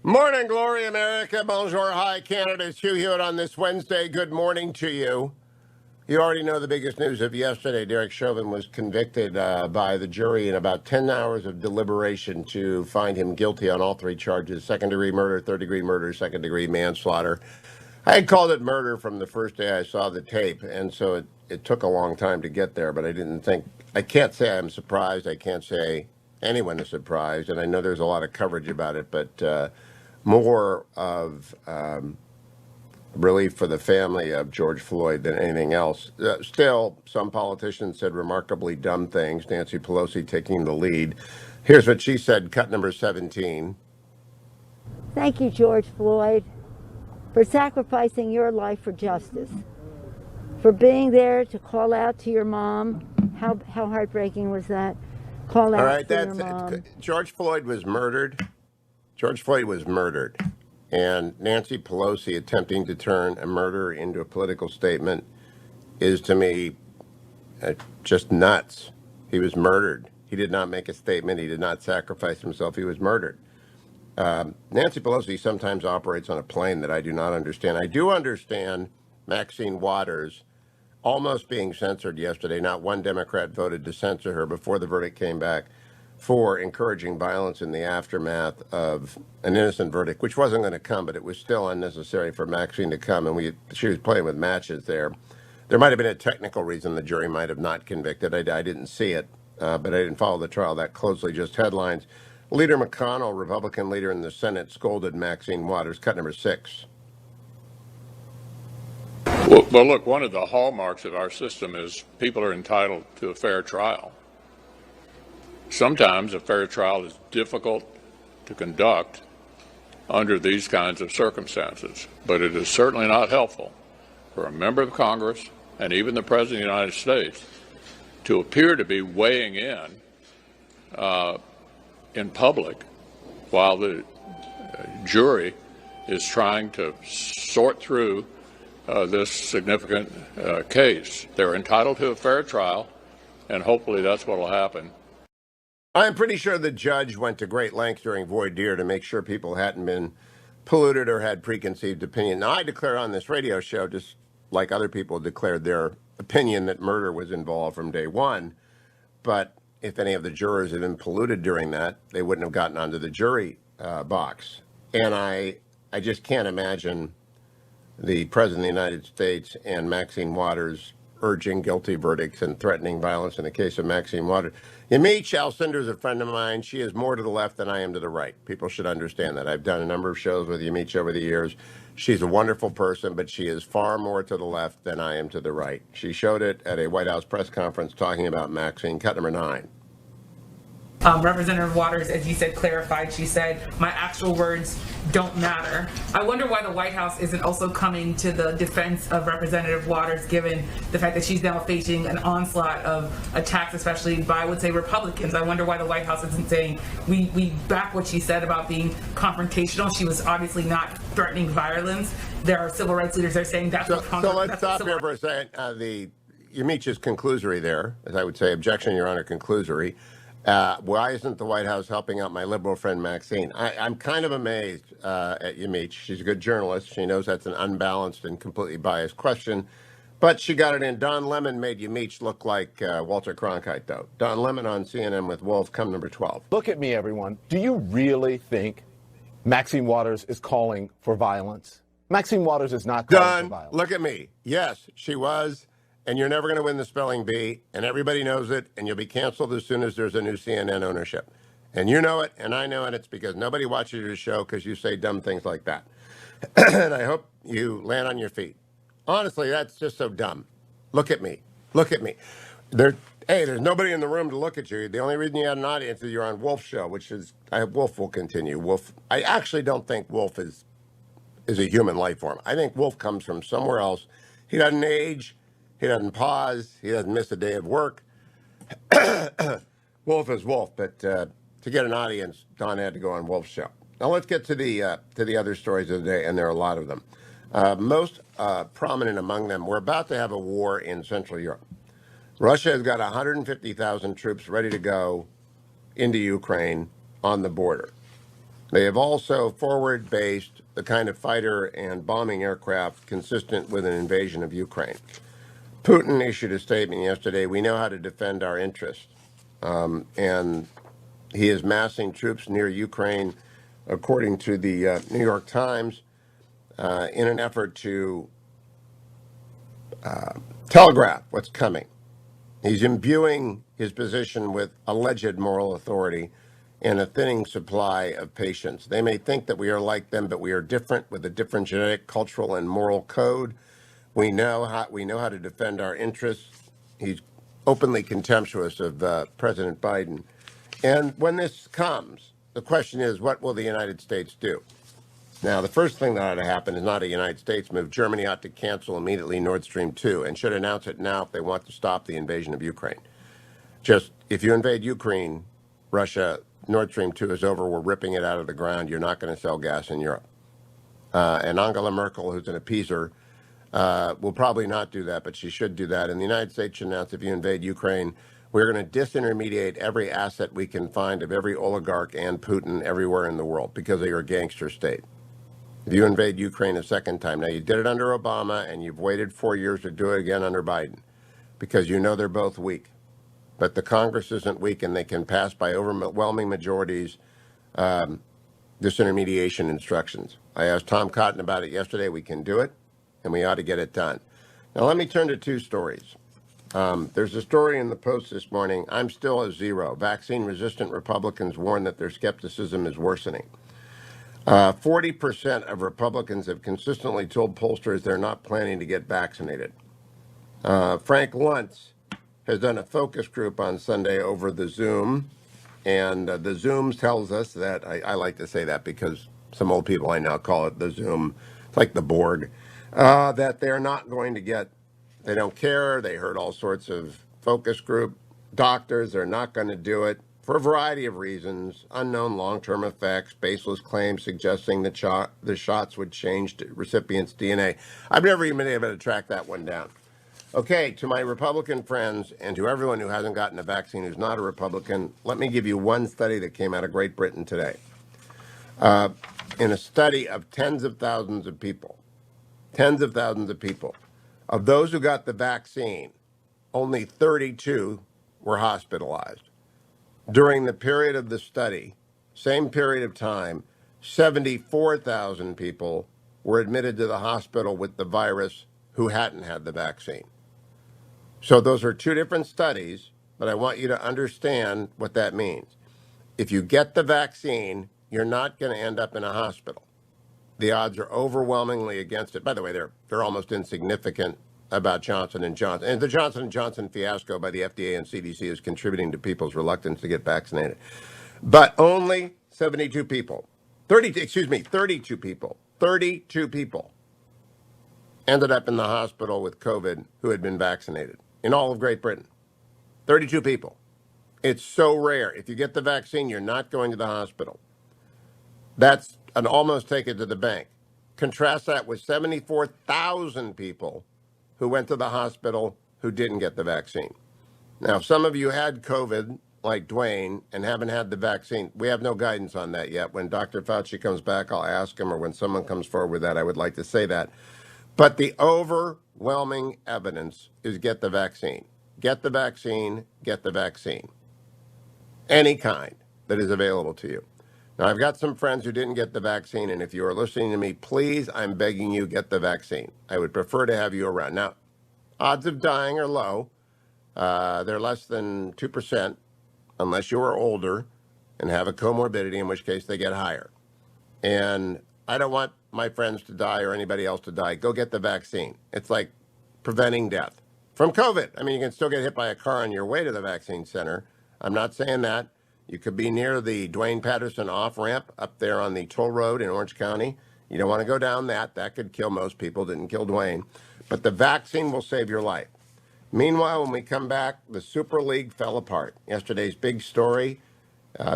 Morning, glory, America. Bonjour, hi, Canada. It's Hugh Hewitt on this Wednesday. Good morning to you. You already know the biggest news of yesterday. Derek Chauvin was convicted by the jury in about 10 hours of deliberation to find him guilty on all three charges: second-degree murder, third-degree murder, second-degree manslaughter. I had called it murder from the first day I saw the tape, and so it took a long time to get there, but I can't say I'm surprised. I can't say anyone is surprised, and I know there's a lot of coverage about it, but more of relief for the family of George Floyd than anything else. Still, some politicians said remarkably dumb things, Nancy Pelosi taking the lead. Here's what she said, cut number 17. Thank you, George Floyd, for sacrificing your life for justice, for being there to call out to your mom. How heartbreaking was that? Call All out right, for your that's mom. it. George Floyd was murdered. George Floyd was murdered. And Nancy Pelosi attempting to turn a murder into a political statement is, to me, just nuts. He was murdered. He did not make a statement. He did not sacrifice himself. He was murdered. Nancy Pelosi sometimes operates on a plane that I do not understand. I do understand Maxine Waters almost being censored yesterday. Not one Democrat voted to censor her before the verdict came back for encouraging violence in the aftermath of an innocent verdict, which wasn't going to come, but it was still unnecessary for Maxine to come. And she was playing with matches there. There might have been a technical reason the jury might have not convicted. I didn't see it, but I didn't follow the trial that closely, just headlines. Leader McConnell, Republican leader in the Senate, scolded Maxine Waters. Cut number 6. Well, look, one of the hallmarks of our system is people are entitled to a fair trial. Sometimes a fair trial is difficult to conduct under these kinds of circumstances, but it is certainly not helpful for a member of Congress and even the President of the United States to appear to be weighing in public while the jury is trying to sort through this significant case. They're entitled to a fair trial, and hopefully that's what will happen. I'm pretty sure the judge went to great lengths during voir dire to make sure people hadn't been polluted or had preconceived opinion. Now, I declare on this radio show, just like other people declared their opinion, that murder was involved from day one. But if any of the jurors had been polluted during that, they wouldn't have gotten onto the jury box. And I just can't imagine the President of the United States and Maxine Waters urging guilty verdicts and threatening violence in the case of Maxine Waters. Yamich Alcindor is a friend of mine. She is more to the left than I am to the right. People should understand that. I've done a number of shows with Yamich over the years. She's a wonderful person, but she is far more to the left than I am to the right. She showed it at a White House press conference talking about Maxine. Cut number 9. Representative Waters, as you said, clarified. She said, my actual words don't matter. I wonder why the White House isn't also coming to the defense of Representative Waters, given the fact that she's now facing an onslaught of attacks, especially by, I would say, Republicans. I wonder why the White House isn't saying, we back what she said about being confrontational. She was obviously not threatening violence. There are civil rights leaders that are saying that's what So let's stop here for a second. Yamich is conclusory there, as I would say. Objection, Your Honor, conclusory. Why isn't the White House helping out my liberal friend Maxine? I'm kind of amazed at Yamich. She's a good journalist. She knows that's an unbalanced and completely biased question, but she got it in. Don Lemon made Yamich look like Walter Cronkite, though. Don Lemon on CNN with Wolf, come number 12. Look at me, everyone. Do you really think Maxine Waters is calling for violence? Maxine Waters is not calling for violence. Look at me. Yes, she was. And you're never going to win the spelling bee, and everybody knows it, and you'll be canceled as soon as there's a new CNN ownership. And you know it, and I know it. It's because nobody watches your show because you say dumb things like that. And I hope you land on your feet. Honestly, that's just so dumb. Look at me. Look at me. There's nobody in the room to look at you. The only reason you had an audience is you're on Wolf's show, which is, I hope Wolf will continue. Wolf, I actually don't think Wolf is a human life form. I think Wolf comes from somewhere else. He doesn't age. He doesn't pause. He doesn't miss a day of work. Wolf is Wolf, but to get an audience, Don had to go on Wolf's show. Now let's get to the other stories of the day, and there are a lot of them. Most prominent among them, we're about to have a war in Central Europe. Russia has got 150,000 troops ready to go into Ukraine on the border. They have also forward-based the kind of fighter and bombing aircraft consistent with an invasion of Ukraine. Putin issued a statement yesterday, we know how to defend our interests. And he is massing troops near Ukraine, according to the New York Times, in an effort to telegraph what's coming. He's imbuing his position with alleged moral authority and a thinning supply of patience. They may think that we are like them, but we are different with a different genetic, cultural, and moral code. We know how to defend our interests. He's openly contemptuous of President Biden. And when this comes, the question is, what will the United States do? Now, the first thing that ought to happen is not a United States move. Germany ought to cancel immediately Nord Stream 2 and should announce it now if they want to stop the invasion of Ukraine. Just, if you invade Ukraine, Russia, Nord Stream 2 is over. We're ripping it out of the ground. You're not going to sell gas in Europe. And Angela Merkel, who's an appeaser, will probably not do that, but she should do that. And the United States should announce if you invade Ukraine, we're going to disintermediate every asset we can find of every oligarch and Putin everywhere in the world because of your gangster state. If you invade Ukraine a second time, now you did it under Obama and you've waited 4 years to do it again under Biden because you know they're both weak. But the Congress isn't weak and they can pass by overwhelming majorities disintermediation instructions. I asked Tom Cotton about it yesterday. We can do it and we ought to get it done. Now let me turn to two stories. There's a story in the Post this morning. I'm still a zero. Vaccine-resistant Republicans warn that their skepticism is worsening. 40% of Republicans have consistently told pollsters they're not planning to get vaccinated. Frank Luntz has done a focus group on Sunday over the Zoom, and the Zoom tells us that, I like to say that because some old people I now call it the Zoom, it's like the Borg, that they're not going to get, they don't care, they heard all sorts of focus group doctors, they're not going to do it for a variety of reasons, unknown long-term effects, baseless claims suggesting that the shots would change recipients' DNA. I've never even been able to track that one down. Okay, to my Republican friends and to everyone who hasn't gotten a vaccine who's not a Republican, let me give you one study that came out of Great Britain today. In a study of tens of thousands of people, of those who got the vaccine, only 32 were hospitalized. During the period of the study, same period of time, 74,000 people were admitted to the hospital with the virus who hadn't had the vaccine. So those are two different studies, but I want you to understand what that means. If you get the vaccine, you're not going to end up in a hospital. The odds are overwhelmingly against it. By the way, they're almost insignificant about Johnson & Johnson. And the Johnson & Johnson fiasco by the FDA and CDC is contributing to people's reluctance to get vaccinated. But only 32 people ended up in the hospital with COVID who had been vaccinated in all of Great Britain. 32 people. It's so rare. If you get the vaccine, you're not going to the hospital. That's an almost take it to the bank. Contrast that with 74,000 people who went to the hospital who didn't get the vaccine. Now, some of you had COVID, like Dwayne, and haven't had the vaccine. We have no guidance on that yet. When Dr. Fauci comes back, I'll ask him, or when someone comes forward with that, I would like to say that. But the overwhelming evidence is get the vaccine. Get the vaccine, get the vaccine. Any kind that is available to you. Now, I've got some friends who didn't get the vaccine, and if you are listening to me, please, I'm begging you, get the vaccine. I would prefer to have you around. Now, odds of dying are low. They're less than 2%, unless you are older and have a comorbidity, in which case they get higher. And I don't want my friends to die or anybody else to die. Go get the vaccine. It's like preventing death from COVID. I mean, you can still get hit by a car on your way to the vaccine center. I'm not saying that. You could be near the Dwayne Patterson off-ramp up there on the toll road in Orange County. You don't want to go down that. That could kill most people. Didn't kill Dwayne. But the vaccine will save your life. Meanwhile, when we come back, the Super League fell apart. Yesterday's big story.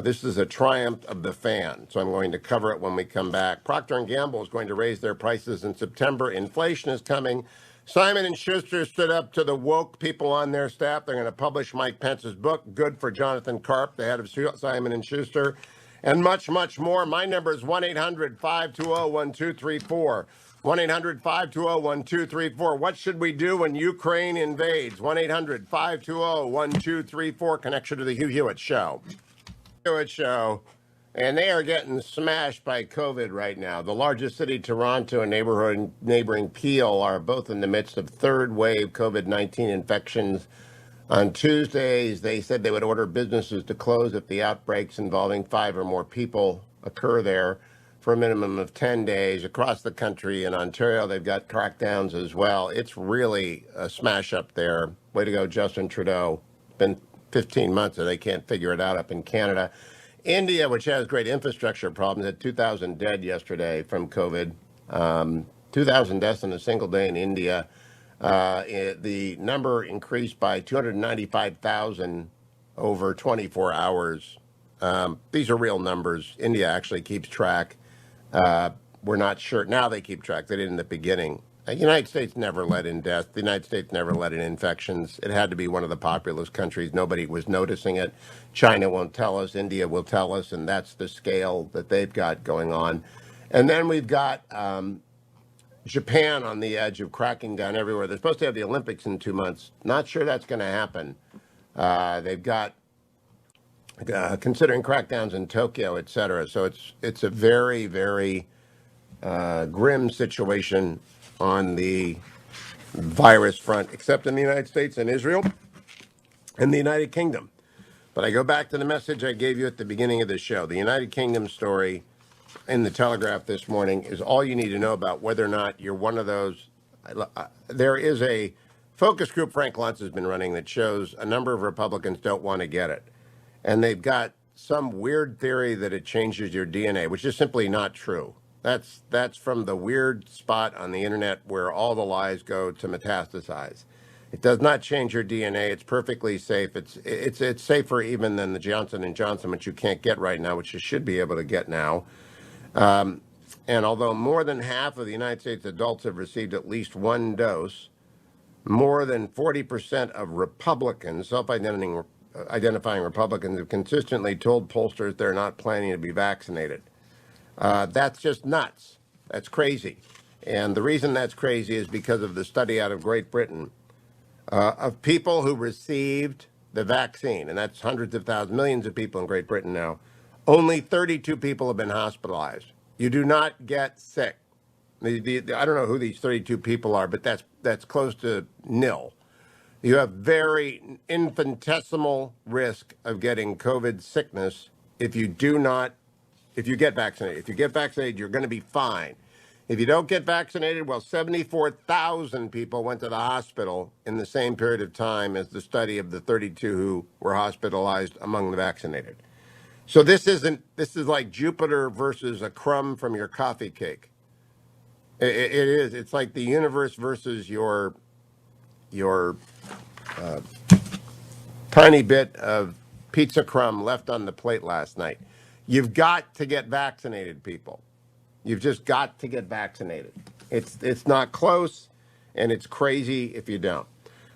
This is a triumph of the fan, so I'm going to cover it when we come back. Procter & Gamble is going to raise their prices in September. Inflation is coming. Simon & Schuster stood up to the woke people on their staff. They're going to publish Mike Pence's book, Good for Jonathan Karp, the head of Simon & Schuster. and much, much more. My number is 1-800-520-1234. 1-800-520-1234. What should we do when Ukraine invades? 1-800-520-1234. Connection to the Hugh Hewitt Show. Hewitt Show. And they are getting smashed by COVID right now. The largest city, Toronto, and neighboring Peel are both in the midst of third wave COVID-19 infections. On Tuesdays, they said they would order businesses to close if the outbreaks involving 5 or more people occur there for a minimum of 10 days. Across the country in Ontario, they've got crackdowns as well. It's really a smash up there. Way to go, Justin Trudeau. Been 15 months and they can't figure it out up in Canada. India, which has great infrastructure problems, had 2,000 dead yesterday from COVID. 2,000 deaths in a single day in India. The number increased by 295,000 over 24 hours. These are real numbers. India actually keeps track. We're not sure. Now they keep track. They did in the beginning. The United States never let in death. The United States never let in infections. It had to be one of the populous countries. Nobody was noticing it. China won't tell us. India will tell us, and that's the scale that they've got going on. And then we've got Japan on the edge of cracking down everywhere. They're supposed to have the Olympics in 2 months. Not sure that's going to happen. They've got considering crackdowns in Tokyo, et cetera. So it's a very, very grim situation on the virus front, except in the United States and Israel and the United Kingdom. But I go back to the message I gave you at the beginning of the show. The United Kingdom story in the Telegraph this morning is all you need to know about whether or not you're one of those. There is a focus group Frank Luntz has been running that shows a number of Republicans don't want to get it. And they've got some weird theory that it changes your DNA, which is simply not true. That's from the weird spot on the internet where all the lies go to metastasize. It does not change your DNA. It's perfectly safe. It's safer even than the Johnson & Johnson, which you can't get right now, which you should be able to get now. And although more than half of the United States adults have received at least one dose, more than 40% of Republicans, self-identifying Republicans, have consistently told pollsters they're not planning to be vaccinated. That's just nuts. That's crazy. And the reason that's crazy is because of the study out of Great Britain of people who received the vaccine, and that's hundreds of thousands, millions of people in Great Britain now. Only 32 people have been hospitalized. You do not get sick. I don't know who these 32 people are, but that's close to nil. You have very infinitesimal risk of getting COVID sickness if you get vaccinated. If you get vaccinated, you're going to be fine. If you don't get vaccinated, well, 74,000 people went to the hospital in the same period of time as the study of the 32 who were hospitalized among the vaccinated. So this is like Jupiter versus a crumb from your coffee cake. It is. It's like the universe versus your tiny bit of pizza crumb left on the plate last night. You've got to get vaccinated, people. You've just got to get vaccinated. It's not close, and it's crazy if you don't.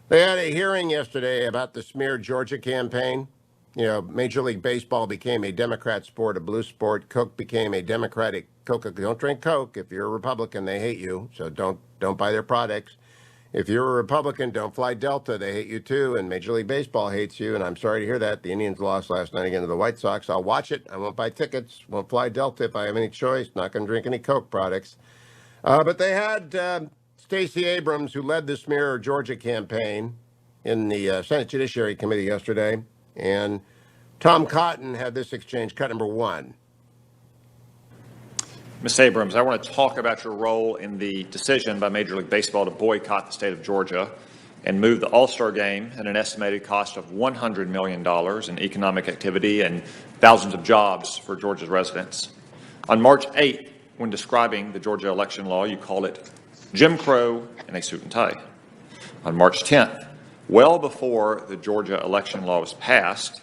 They had a hearing yesterday about the smear Georgia campaign. Major League Baseball became a Democrat sport, a blue sport. Coke became a Democratic Coke. Don't drink Coke. If you're a Republican, they hate you, so don't buy their products. If you're a Republican, don't fly Delta. They hate you too, and Major League Baseball hates you, and I'm sorry to hear that. The Indians lost last night again to the White Sox. I'll watch it. I won't buy tickets. Won't fly Delta if I have any choice. Not going to drink any Coke products. But they had Stacey Abrams, who led the Smear Georgia campaign, in the Senate Judiciary Committee yesterday, and Tom Cotton had this exchange, cut number one. Ms. Abrams, I want to talk about your role in the decision by Major League Baseball to boycott the state of Georgia and move the All-Star Game at an estimated cost of $100 million in economic activity and thousands of jobs for Georgia's residents. On March 8th, when describing the Georgia election law, you called it Jim Crow and a suit and tie. On March 10th, well before the Georgia election law was passed,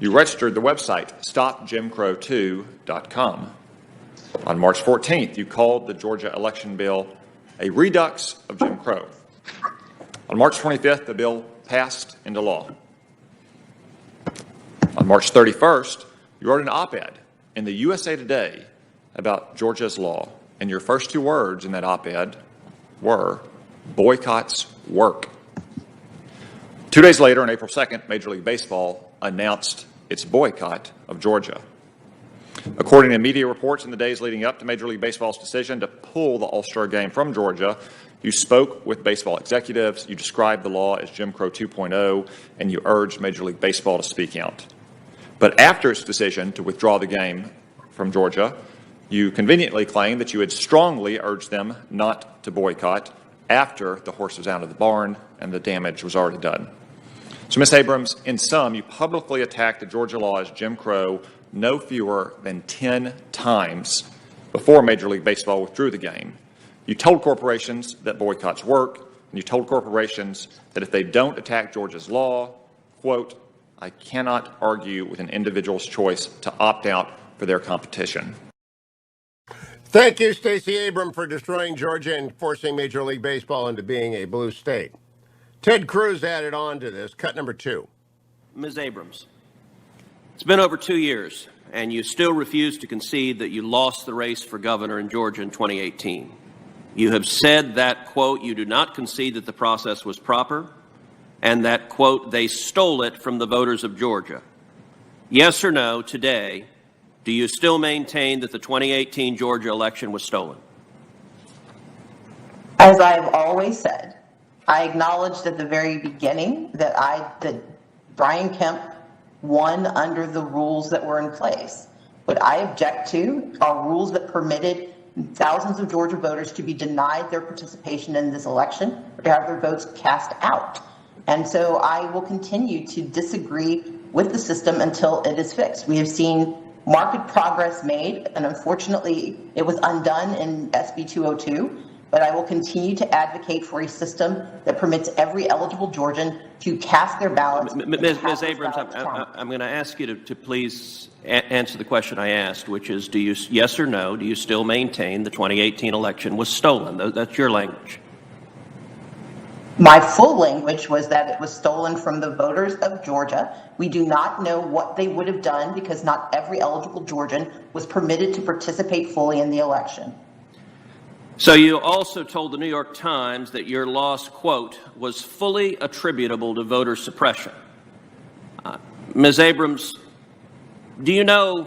you registered the website stopjimcrow2.com. On March 14th, you called the Georgia election bill a redux of Jim Crow. On March 25th, the bill passed into law. On March 31st, you wrote an op-ed in the USA Today about Georgia's law, and your first two words in that op-ed were, boycotts work. 2 days later, on April 2nd, Major League Baseball announced its boycott of Georgia. According to media reports in the days leading up to Major League Baseball's decision to pull the All-Star game from Georgia, you spoke with baseball executives, you described the law as Jim Crow 2.0, and you urged Major League Baseball to speak out. But after its decision to withdraw the game from Georgia, you conveniently claimed that you had strongly urged them not to boycott after the horse was out of the barn and the damage was already done. So, Ms. Abrams, in sum, you publicly attacked the Georgia law as Jim Crow no fewer than 10 times before Major League Baseball withdrew the game. You told corporations that boycotts work, and you told corporations that if they don't attack Georgia's law, quote, I cannot argue with an individual's choice to opt out for their competition. Thank you, Stacey Abrams, for destroying Georgia and forcing Major League Baseball into being a blue state. Ted Cruz added on to this, cut number 2. Ms. Abrams, it's been over 2 years, and you still refuse to concede that you lost the race for governor in Georgia in 2018. You have said that, quote, you do not concede that the process was proper, and that, quote, they stole it from the voters of Georgia. Yes or no, today, do you still maintain that the 2018 Georgia election was stolen? As I've always said, I acknowledged at the very beginning that Brian Kemp won under the rules that were in place. What I object to are rules that permitted thousands of Georgia voters to be denied their participation in this election or to have their votes cast out. And so I will continue to disagree with the system until it is fixed. We have seen marked progress made, and unfortunately it was undone in SB 202, but I will continue to advocate for a system that permits every eligible Georgian to cast their ballots. Ms. Abrams, I'm going to ask you to please answer the question I asked, which is, do you, yes or no, do you still maintain the 2018 election was stolen? That's your language. My full language was that it was stolen from the voters of Georgia. We do not know what they would have done because not every eligible Georgian was permitted to participate fully in the election. So you also told the New York Times that your loss, quote, was fully attributable to voter suppression. Ms. Abrams, do you know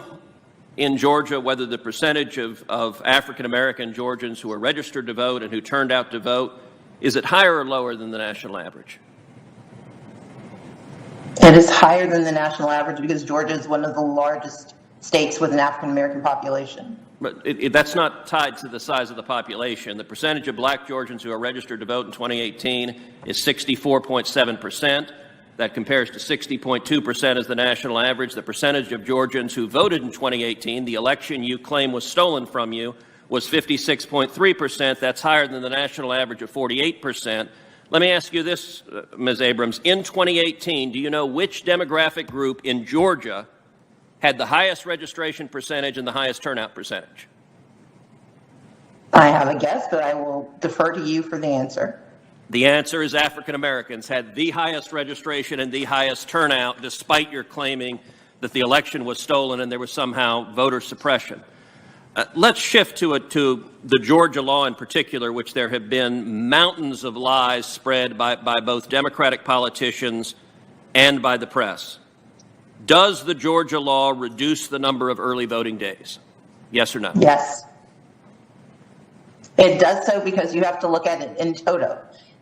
in Georgia whether the percentage of African-American Georgians who are registered to vote and who turned out to vote, is it higher or lower than the national average? It is higher than the national average because Georgia is one of the largest states with an African-American population. But that's not tied to the size of the population. The percentage of black Georgians who are registered to vote in 2018 is 64.7%. That compares to 60.2% as the national average. The percentage of Georgians who voted in 2018, the election you claim was stolen from you, was 56.3%. That's higher than the national average of 48%. Let me ask you this, Ms. Abrams. In 2018, do you know which demographic group in Georgia had the highest registration percentage and the highest turnout percentage? I have a guess, but I will defer to you for the answer. The answer is African Americans had the highest registration and the highest turnout, despite your claiming that the election was stolen and there was somehow voter suppression. Let's shift to the Georgia law in particular, which there have been mountains of lies spread by both Democratic politicians and by the press. Does the Georgia law reduce the number of early voting days? Yes or no? Yes. It does so because you have to look at it in toto.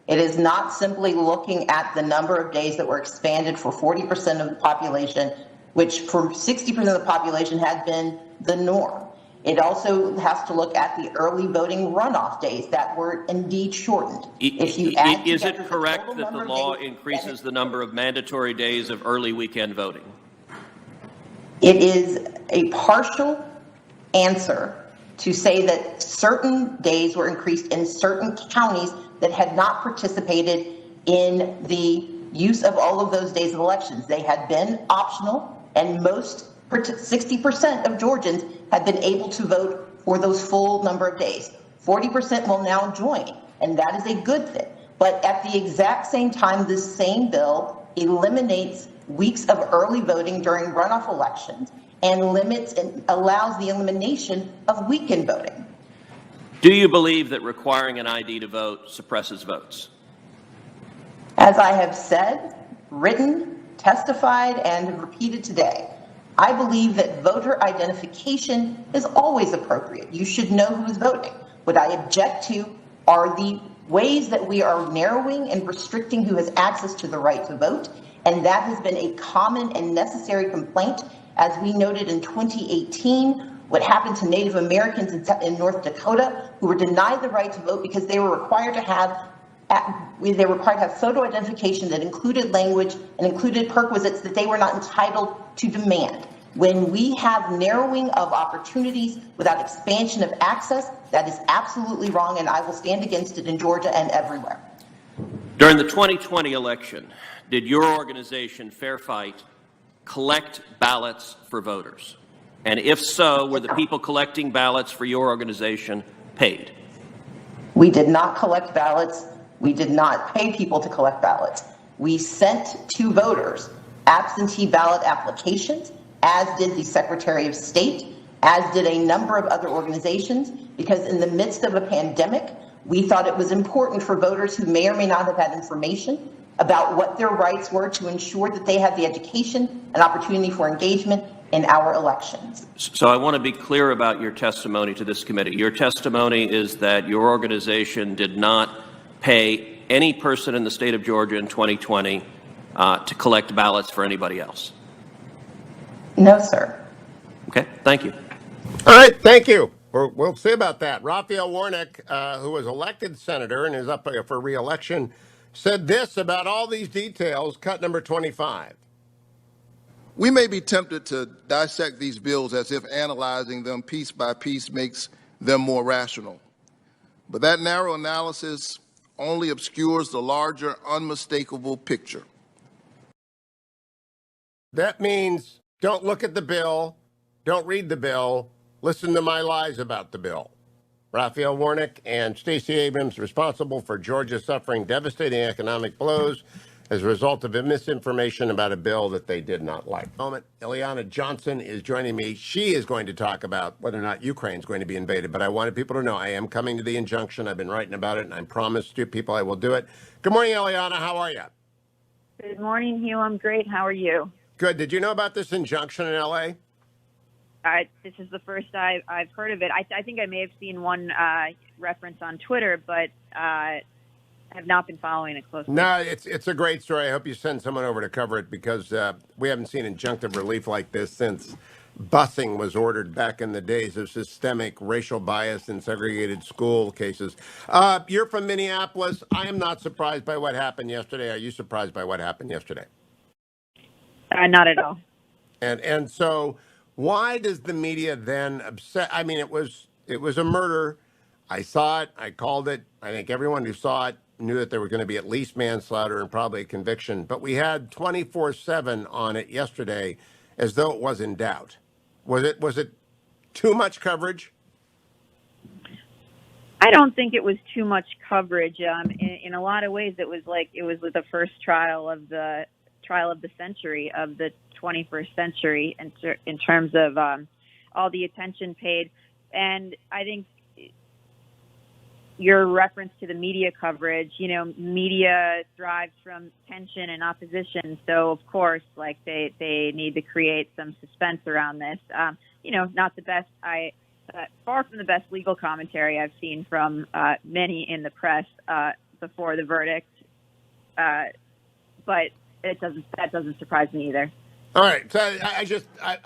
It is not simply looking at the number of days that were expanded for 40% of the population, which for 60% of the population had been the norm. It also has to look at the early voting runoff days that were indeed shortened. If you add is it correct that the law increases the number of mandatory days of early weekend voting? It is a partial answer to say that certain days were increased in certain counties that had not participated in the use of all of those days of elections. They had been optional, and most 60% of Georgians had been able to vote for those full number of days. 40% will now join, and that is a good thing. But at the exact same time, this same bill eliminates weeks of early voting during runoff elections and limits and allows the elimination of weekend voting. Do you believe that requiring an ID to vote suppresses votes? As I have said, written, testified, and have repeated today, I believe that voter identification is always appropriate. You should know who's voting. What I object to are the ways that we are narrowing and restricting who has access to the right to vote, and that has been a common and necessary complaint. As we noted in 2018, what happened to Native Americans in North Dakota who were denied the right to vote because they were required to have photo identification that included language and included perquisites that they were not entitled to demand. When we have narrowing of opportunities without expansion of access, that is absolutely wrong, and I will stand against it in Georgia and everywhere. During the 2020 election, did your organization, Fair Fight, collect ballots for voters? And if so, were the people collecting ballots for your organization paid? We did not collect ballots. We did not pay people to collect ballots. We sent to voters absentee ballot applications, as did the Secretary of State, as did a number of other organizations, because in the midst of a pandemic, we thought it was important for voters who may or may not have had information about what their rights were to ensure that they had the education and opportunity for engagement in our elections. So I want to be clear about your testimony to this committee. Your testimony is that your organization did not pay any person in the state of Georgia in 2020 to collect ballots for anybody else. No, sir. Okay, thank you. All right, thank you. We'll see about that. Raphael Warnock, who was elected senator and is up for re-election, said this about all these details, cut number 25. We may be tempted to dissect these bills as if analyzing them piece by piece makes them more rational. But that narrow analysis only obscures the larger, unmistakable picture. That means don't look at the bill, don't read the bill, listen to my lies about the bill. Raphael Warnock and Stacey Abrams responsible for Georgia suffering devastating economic blows as a result of misinformation about a bill that they did not like. Ileana Johnson is joining me. She is going to talk about whether or not Ukraine is going to be invaded. But I wanted people to know I am coming to the injunction. I've been writing about it, and I promised you people I will do it. Good morning, Ileana. How are you? Good morning, Hugh. I'm great. How are you? Good. Did you know about this injunction in L.A.? This is the first I've heard of it. I think I may have seen one reference on Twitter, but have not been following it closely. No, it's a great story. I hope you send someone over to cover it because we haven't seen injunctive relief like this since busing was ordered back in the days of systemic racial bias in segregated school cases. You're from Minneapolis. I am not surprised by what happened yesterday. Are you surprised by what happened yesterday? Not at all. And so why does the media then upset? I mean, it was a murder. I saw it. I called it. I think everyone who saw it knew that there was going to be at least manslaughter and probably a conviction. But we had 24/7 on it yesterday as though it was in doubt. Was it too much coverage? I don't think it was too much coverage. In a lot of ways, it was the first trial of the century, of the 21st century, in terms of all the attention paid. And I think your reference to the media coverage, media thrives from tension and opposition. So of course, they need to create some suspense around this. Not the best. Far from the best legal commentary I've seen from many in the press before the verdict. But that doesn't surprise me either. All right. So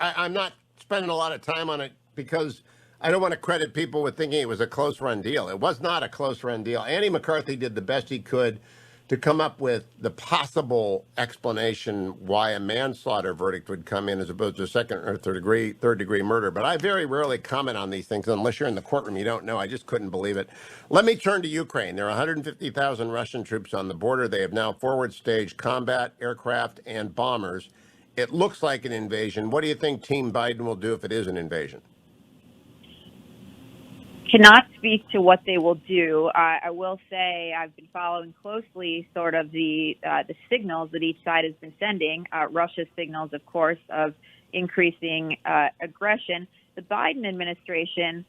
I'm not spending a lot of time on it because I don't want to credit people with thinking it was a close run deal. It was not a close run deal. Andy McCarthy did the best he could to come up with the possible explanation why a manslaughter verdict would come in as opposed to a second or third degree murder. But I very rarely comment on these things unless you're in the courtroom. You don't know. I just couldn't believe it. Let me turn to Ukraine. There are 150,000 Russian troops on the border. They have now forward staged combat aircraft and bombers. It looks like an invasion. What do you think Team Biden will do if it is an invasion? Cannot speak to what they will do. I will say I've been following closely sort of the signals that each side has been sending. Russia's signals, of course, of increasing aggression. The Biden administration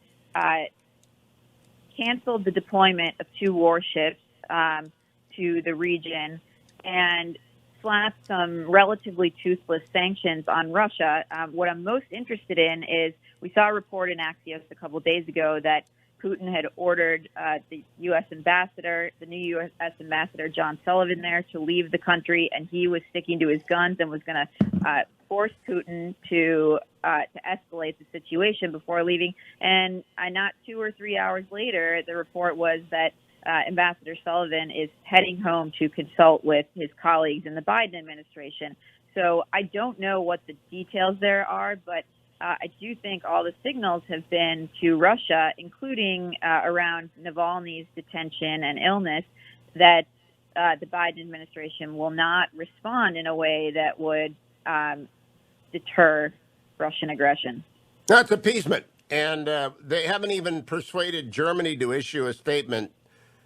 canceled the deployment of 2 warships to the region and slapped some relatively toothless sanctions on Russia. What I'm most interested in is we saw a report in Axios a couple of days ago that Putin had ordered the U.S. ambassador, the new U.S. ambassador, John Sullivan, there to leave the country, and he was sticking to his guns and was going to force Putin to escalate the situation before leaving. And not 2 or 3 hours later, the report was that Ambassador Sullivan is heading home to consult with his colleagues in the Biden administration. So I don't know what the details there are, but I do think all the signals have been to Russia, including around Navalny's detention and illness, that the Biden administration will not respond in a way that would deter Russian aggression. That's appeasement. And they haven't even persuaded Germany to issue a statement.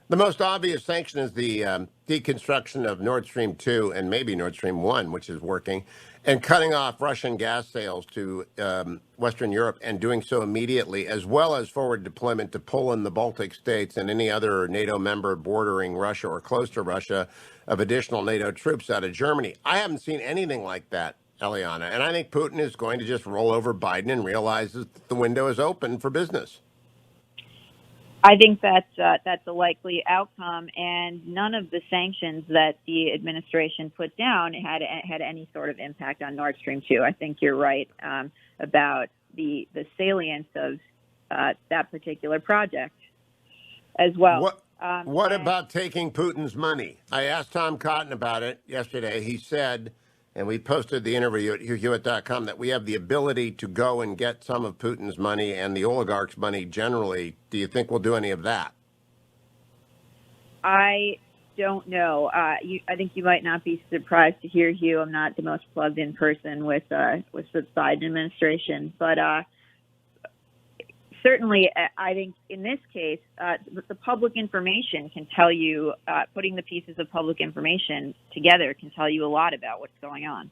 The most obvious sanction is the deconstruction of Nord Stream 2 and maybe Nord Stream 1, which is working, and cutting off Russian gas sales to Western Europe and doing so immediately, as well as forward deployment to Poland, the Baltic states, and any other NATO member bordering Russia or close to Russia of additional NATO troops out of Germany. I haven't seen anything like that, Eliana, and I think Putin is going to just roll over Biden and realize that the window is open for business. I think that's a likely outcome, and none of the sanctions that the administration put down had any sort of impact on Nord Stream 2. I think you're right about the salience of that particular project as well. What about taking Putin's money? I asked Tom Cotton about it yesterday. He said, and we posted the interview at HughHewitt.com, that we have the ability to go and get some of Putin's money and the oligarchs' money generally. Do you think we'll do any of that? I don't know. I think you might not be surprised to hear, Hugh. I'm not the most plugged in person with the Biden administration, but certainly, I think in this case, the public information can tell you, putting the pieces of public information together can tell you a lot about what's going on.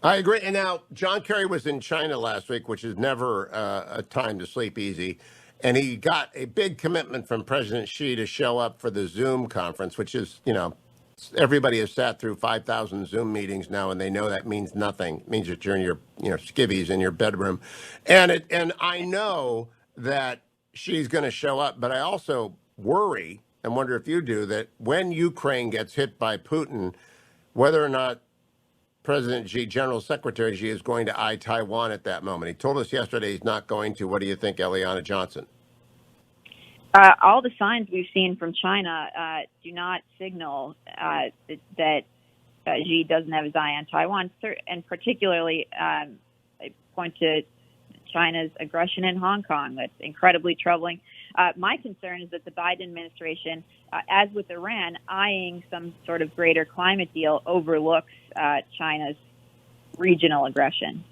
I agree. And now, John Kerry was in China last week, which is never a time to sleep easy. And he got a big commitment from President Xi to show up for the Zoom conference, which is, everybody has sat through 5,000 Zoom meetings now, and they know that means nothing. It means that you're in your, skivvies in your bedroom. And I know that she's going to show up, but I also worry and wonder if you do that when Ukraine gets hit by Putin, whether or not President Xi, General Secretary Xi, is going to eye Taiwan at that moment. He told us yesterday he's not going to. What do you think, Eliana Johnson? All the signs we've seen from China do not signal that Xi doesn't have his eye on Taiwan, and particularly I point to China's aggression in Hong Kong. That's incredibly troubling. My concern is that the Biden administration, as with Iran, eyeing some sort of greater climate deal, overlooks China's regional aggression.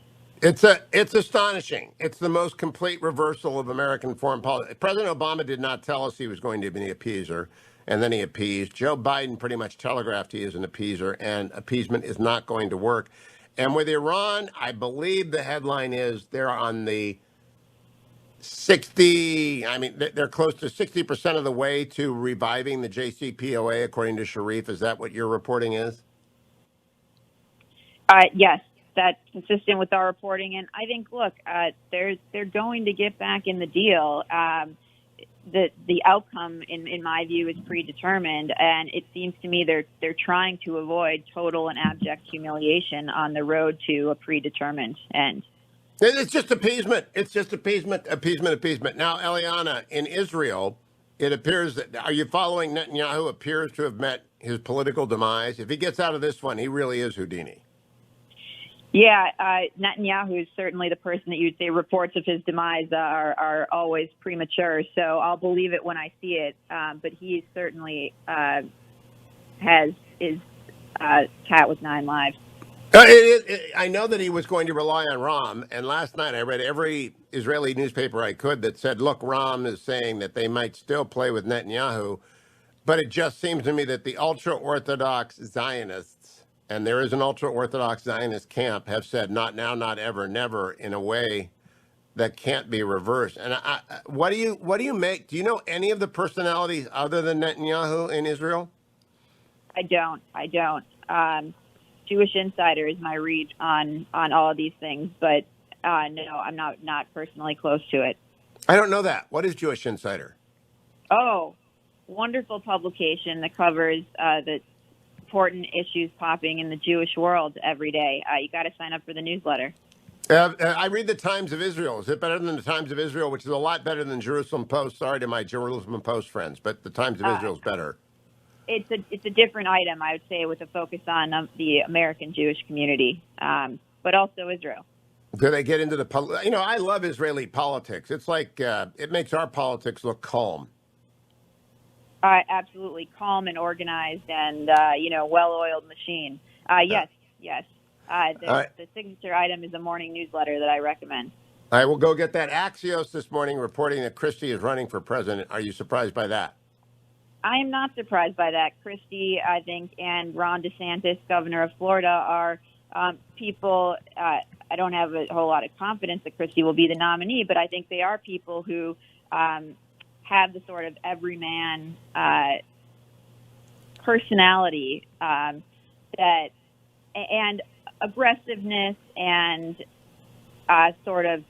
It's astonishing. It's the most complete reversal of American foreign policy. President Obama did not tell us he was going to be an appeaser, and then he appeased. Joe Biden pretty much telegraphed he is an appeaser, and appeasement is not going to work. And with Iran, I believe the headline is they're on the 60, they're close to 60% of the way to reviving the JCPOA, according to Sharif. Is that what your reporting is? Yes, that's consistent with our reporting. And I think, look, they're going to get back in the deal. The outcome, in my view, is predetermined, and it seems to me they're trying to avoid total and abject humiliation on the road to a predetermined end. It's just appeasement. It's just appeasement. Now, Eliana, in Israel, it appears that, are you following Netanyahu appears to have met his political demise? If he gets out of this one, he really is Houdini. Yeah, Netanyahu is certainly the person that you'd say reports of his demise are always premature. So I'll believe it when I see it. But he certainly has his cat with 9 lives. I know that he was going to rely on Ram, and last night I read every Israeli newspaper I could that said, look, Ram is saying that they might still play with Netanyahu, but it just seems to me that the ultra-Orthodox Zionists and there is an ultra-Orthodox Zionist camp, have said not now, not ever, never, in a way that can't be reversed. And what do you make? Do you know any of the personalities other than Netanyahu in Israel? I don't. Jewish Insider is my read on all of these things, but no, I'm not personally close to it. I don't know that. What is Jewish Insider? Oh, wonderful publication that covers the important issues popping in the Jewish world every day. You got to sign up for the newsletter. I read the Times of Israel. Is it better than the Times of Israel, which is a lot better than Jerusalem Post? Sorry to my Jerusalem Post friends, but the Times of Israel is better. It's a different item, I would say, with a focus on the American Jewish community, but also Israel. Do they get into the I love Israeli politics. It's like it makes our politics look calm. Absolutely calm and organized, and well-oiled machine. Yes. The signature item is a morning newsletter that I recommend. I will go get that. Axios this morning reporting that Christie is running for president. Are you surprised by that? I am not surprised by that. Christie, I think, and Ron DeSantis, governor of Florida, are people. I don't have a whole lot of confidence that Christie will be the nominee, but I think they are people who have the sort of everyman personality that and aggressiveness and sort of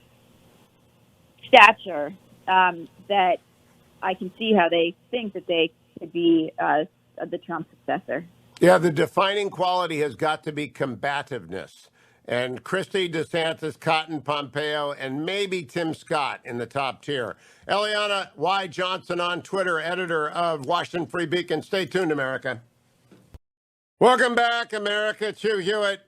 stature that I can see how they think that they could be the Trump successor. Yeah, the defining quality has got to be combativeness. And Christie, DeSantis, Cotton, Pompeo, and maybe Tim Scott in the top tier. Eliana Y. Johnson on Twitter, editor of Washington Free Beacon. Stay tuned, America. Welcome back, America. It's Hugh Hewitt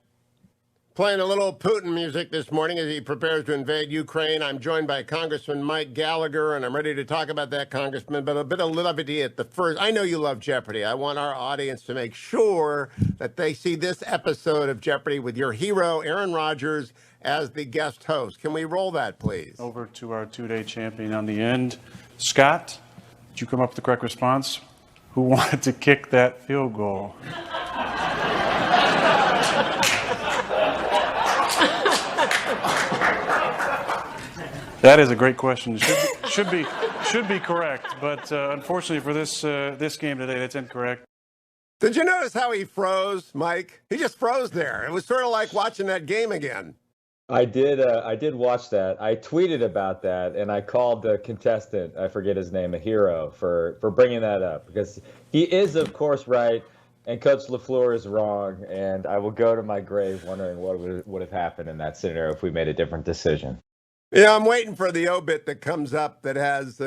playing a little Putin music this morning as he prepares to invade Ukraine. I'm joined by Congressman Mike Gallagher, and I'm ready to talk about that, Congressman, but a bit of levity at the first. I know you love Jeopardy. I want our audience to make sure that they see this episode of Jeopardy with your hero, Aaron Rodgers, as the guest host. Can we roll that, please? Over to our two-day champion on the end. Scott, did you come up with the correct response? Who wanted to kick that field goal? That is a great question. Should be correct, but unfortunately for this game today, that's incorrect. Did you notice how he froze, Mike? He just froze there. It was sort of like watching that game again. I did watch that. I tweeted about that, and I called the contestant, I forget his name, a hero for bringing that up, because he is, of course, right, and Coach LaFleur is wrong, and I will go to my grave wondering what would have happened in that scenario if we made a different decision. Yeah, I'm waiting for the obit that comes up that has,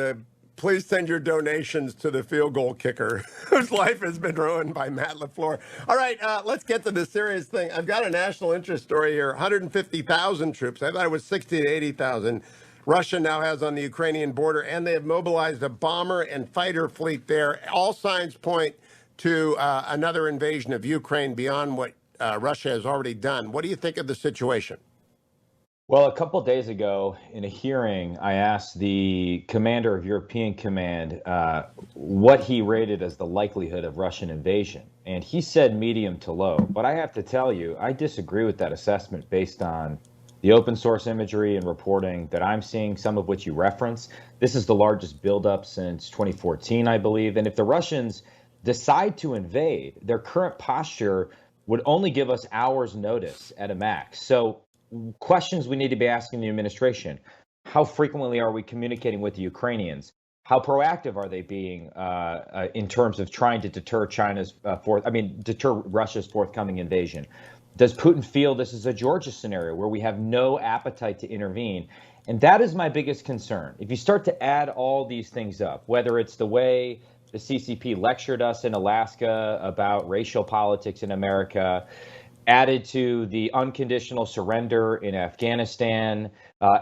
please send your donations to the field goal kicker whose life has been ruined by Matt LaFleur. All right, let's get to the serious thing. I've got a national interest story here. 150,000 troops. I thought it was 60 to 80,000. Russia now has on the Ukrainian border, and they have mobilized a bomber and fighter fleet there. All signs point to another invasion of Ukraine beyond what Russia has already done. What do you think of the situation? Well, a couple of days ago in a hearing, I asked the commander of European Command what he rated as the likelihood of Russian invasion. And he said medium to low. But I have to tell you, I disagree with that assessment based on the open source imagery and reporting that I'm seeing, some of which you reference. This is the largest buildup since 2014, I believe. And if the Russians decide to invade, their current posture would only give us hours notice at a max. So questions we need to be asking the administration: how frequently are we communicating with the Ukrainians? How proactive are they being in terms of trying to deter deter Russia's forthcoming invasion? Does Putin feel this is a Georgia scenario where we have no appetite to intervene? And that is my biggest concern. If you start to add all these things up, whether it's the way the CCP lectured us in Alaska about racial politics in America, added to the unconditional surrender in Afghanistan,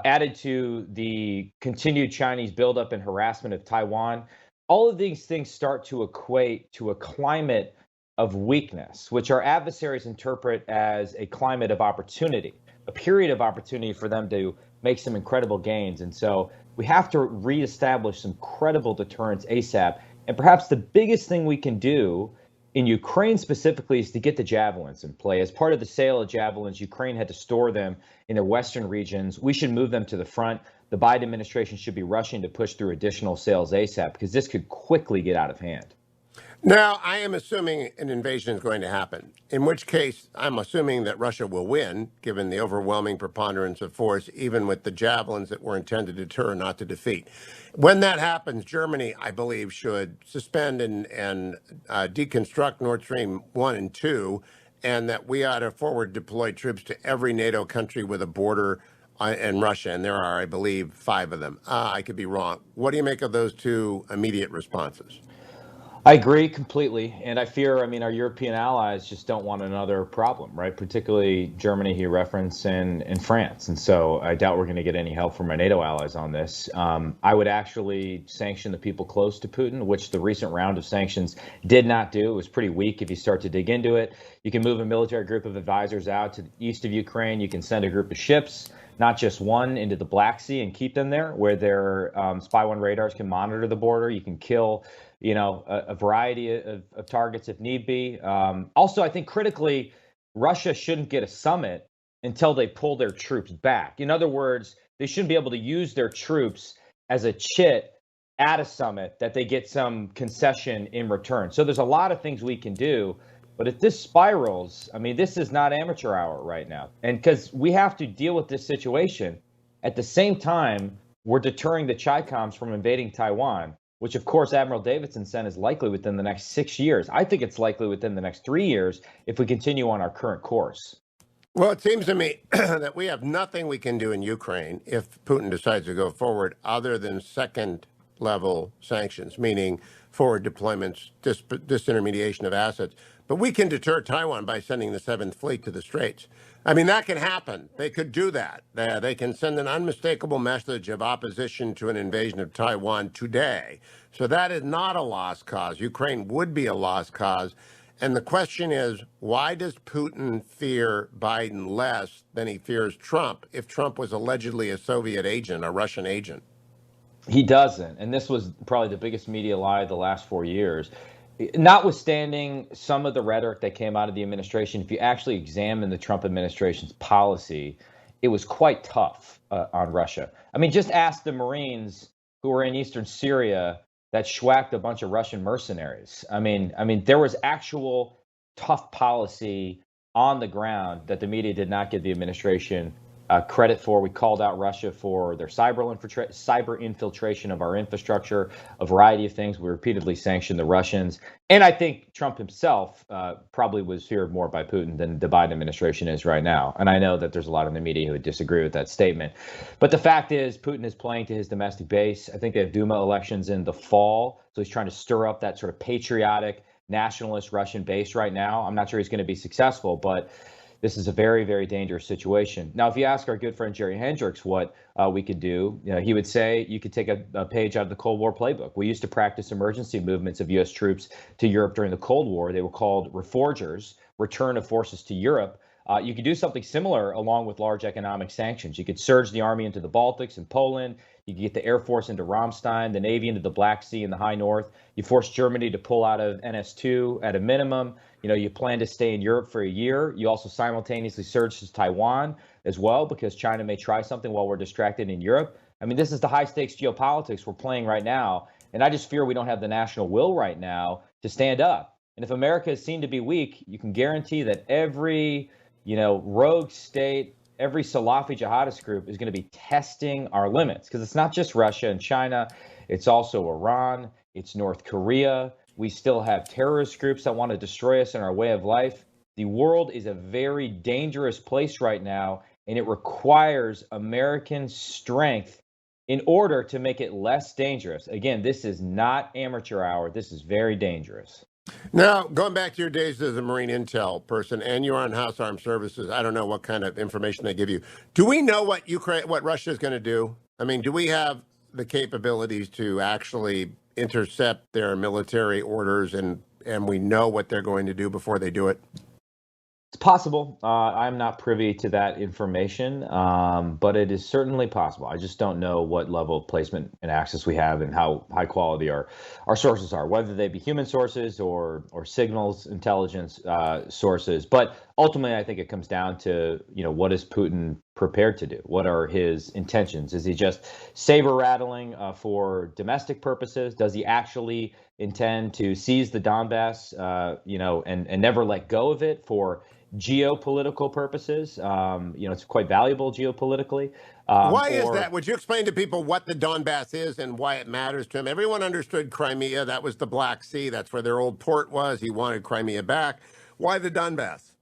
added to the continued Chinese buildup and harassment of Taiwan, all of these things start to equate to a climate of weakness, which our adversaries interpret as a climate of opportunity, a period of opportunity for them to make some incredible gains. And so we have to reestablish some credible deterrence ASAP. And perhaps the biggest thing we can do in Ukraine specifically is to get the javelins in play. As part of the sale of javelins, Ukraine had to store them in their western regions. We should move them to the front. The Biden administration should be rushing to push through additional sales ASAP because this could quickly get out of hand. Now, I am assuming an invasion is going to happen, in which case I'm assuming that Russia will win, given the overwhelming preponderance of force, even with the javelins that were intended to deter, not to defeat. When that happens, Germany, I believe, should suspend and deconstruct Nord Stream 1 and 2, and that we ought to forward deploy troops to every NATO country with a border and Russia, and there are, I believe, 5 of them. I could be wrong. What do you make of those two immediate responses? I agree completely. And I fear, our European allies just don't want another problem, right? Particularly Germany, he referenced, and France. And so I doubt we're going to get any help from our NATO allies on this. I would actually sanction the people close to Putin, which the recent round of sanctions did not do. It was pretty weak if you start to dig into it. You can move a military group of advisors out to the east of Ukraine. You can send a group of ships, not just one, into the Black Sea and keep them there where their Spy-1 radars can monitor the border. You can kill a variety of targets if need be. Also, I think critically, Russia shouldn't get a summit until they pull their troops back. In other words, they shouldn't be able to use their troops as a chit at a summit that they get some concession in return. So there's a lot of things we can do. But if this spirals, this is not amateur hour right now. And because we have to deal with this situation, at the same time, we're deterring the Chi-Coms from invading Taiwan, which, of course, Admiral Davidson said is likely within the next 6 years. I think it's likely within the next 3 years if we continue on our current course. Well, it seems to me that we have nothing we can do in Ukraine if Putin decides to go forward other than second-level sanctions, meaning forward deployments, disintermediation of assets. But we can deter Taiwan by sending the 7th Fleet to the Straits. That can happen. They could do that. They can send an unmistakable message of opposition to an invasion of Taiwan today. So that is not a lost cause. Ukraine would be a lost cause. And the question is, why does Putin fear Biden less than he fears Trump if Trump was allegedly a Soviet agent, a Russian agent? He doesn't. And this was probably the biggest media lie of the last 4 years. Notwithstanding some of the rhetoric that came out of the administration, if you actually examine the Trump administration's policy, it was quite tough on Russia. Just ask the Marines who were in eastern Syria that schwacked a bunch of Russian mercenaries. There was actual tough policy on the ground that the media did not give the administration credit for. We called out Russia for their cyber infiltration of our infrastructure, a variety of things. We repeatedly sanctioned the Russians. And I think Trump himself probably was feared more by Putin than the Biden administration is right now. And I know that there's a lot in the media who would disagree with that statement. But the fact is, Putin is playing to his domestic base. I think they have Duma elections in the fall. So he's trying to stir up that sort of patriotic, nationalist Russian base right now. I'm not sure he's going to be successful, but this is a very, very dangerous situation. Now, if you ask our good friend Jerry Hendricks what we could do, he would say you could take a page out of the Cold War playbook. We used to practice emergency movements of U.S. troops to Europe during the Cold War. They were called reforgers, return of forces to Europe. You could do something similar along with large economic sanctions. You could surge the army into the Baltics and Poland. You could get the Air Force into Ramstein, the Navy into the Black Sea and the High North. You force Germany to pull out of NS2 at a minimum. You plan to stay in Europe for a year. You also simultaneously surge to Taiwan as well because China may try something while we're distracted in Europe. This is the high stakes geopolitics we're playing right now. And I just fear we don't have the national will right now to stand up. And if America is seen to be weak, you can guarantee that every rogue state, every Salafi jihadist group is going to be testing our limits because it's not just Russia and China. It's also Iran. It's North Korea. We still have terrorist groups that want to destroy us and our way of life. The world is a very dangerous place right now, and it requires American strength in order to make it less dangerous. Again, this is not amateur hour. This is very dangerous. Now, going back to your days as a Marine intel person, and you're on House Armed Services, I don't know what kind of information they give you. Do we know what Russia is going to do? Do we have the capabilities to actually intercept their military orders, and we know what they're going to do before they do it? It's possible. I'm not privy to that information, but it is certainly possible. I just don't know what level of placement and access we have and how high quality our sources are, whether they be human sources or signals intelligence sources. But ultimately, I think it comes down to, what is Putin prepared to do? What are his intentions? Is he just saber rattling for domestic purposes? Does he actually intend to seize the Donbass, and never let go of it for geopolitical purposes? It's quite valuable geopolitically. Why is that? Would you explain to people what the Donbass is and why it matters to him? Everyone understood Crimea. That was the Black Sea. That's where their old port was. He wanted Crimea back. Why the Donbass?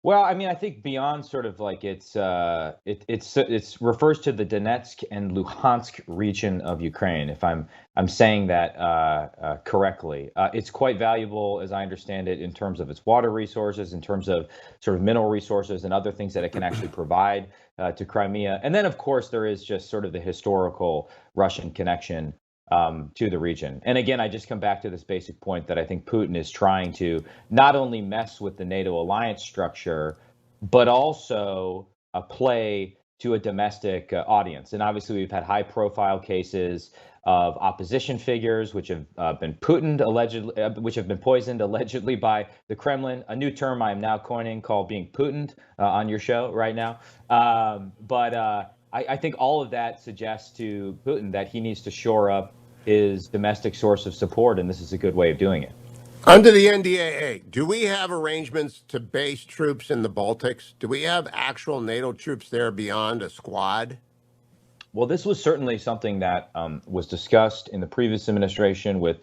Well, I mean, I think beyond sort of like it's refers to the Donetsk and Luhansk region of Ukraine. If I'm saying that correctly, it's quite valuable, as I understand it, in terms of its water resources, in terms of sort of mineral resources and other things that it can actually provide to Crimea. And then, of course, there is just sort of the historical Russian connection to the region. And again, I just come back to this basic point that I think Putin is trying to not only mess with the NATO alliance structure, but also play to a domestic audience. And obviously, we've had high-profile cases of opposition figures which have been Putined allegedly, which have been poisoned allegedly by the Kremlin. A new term I am now coining called being Putined on your show right now. I think all of that suggests to Putin that he needs to shore up his domestic source of support, and this is a good way of doing it. Under the NDAA, do we have arrangements to base troops in the Baltics? Do we have actual NATO troops there beyond a squad? Well, this was certainly something that was discussed in the previous administration with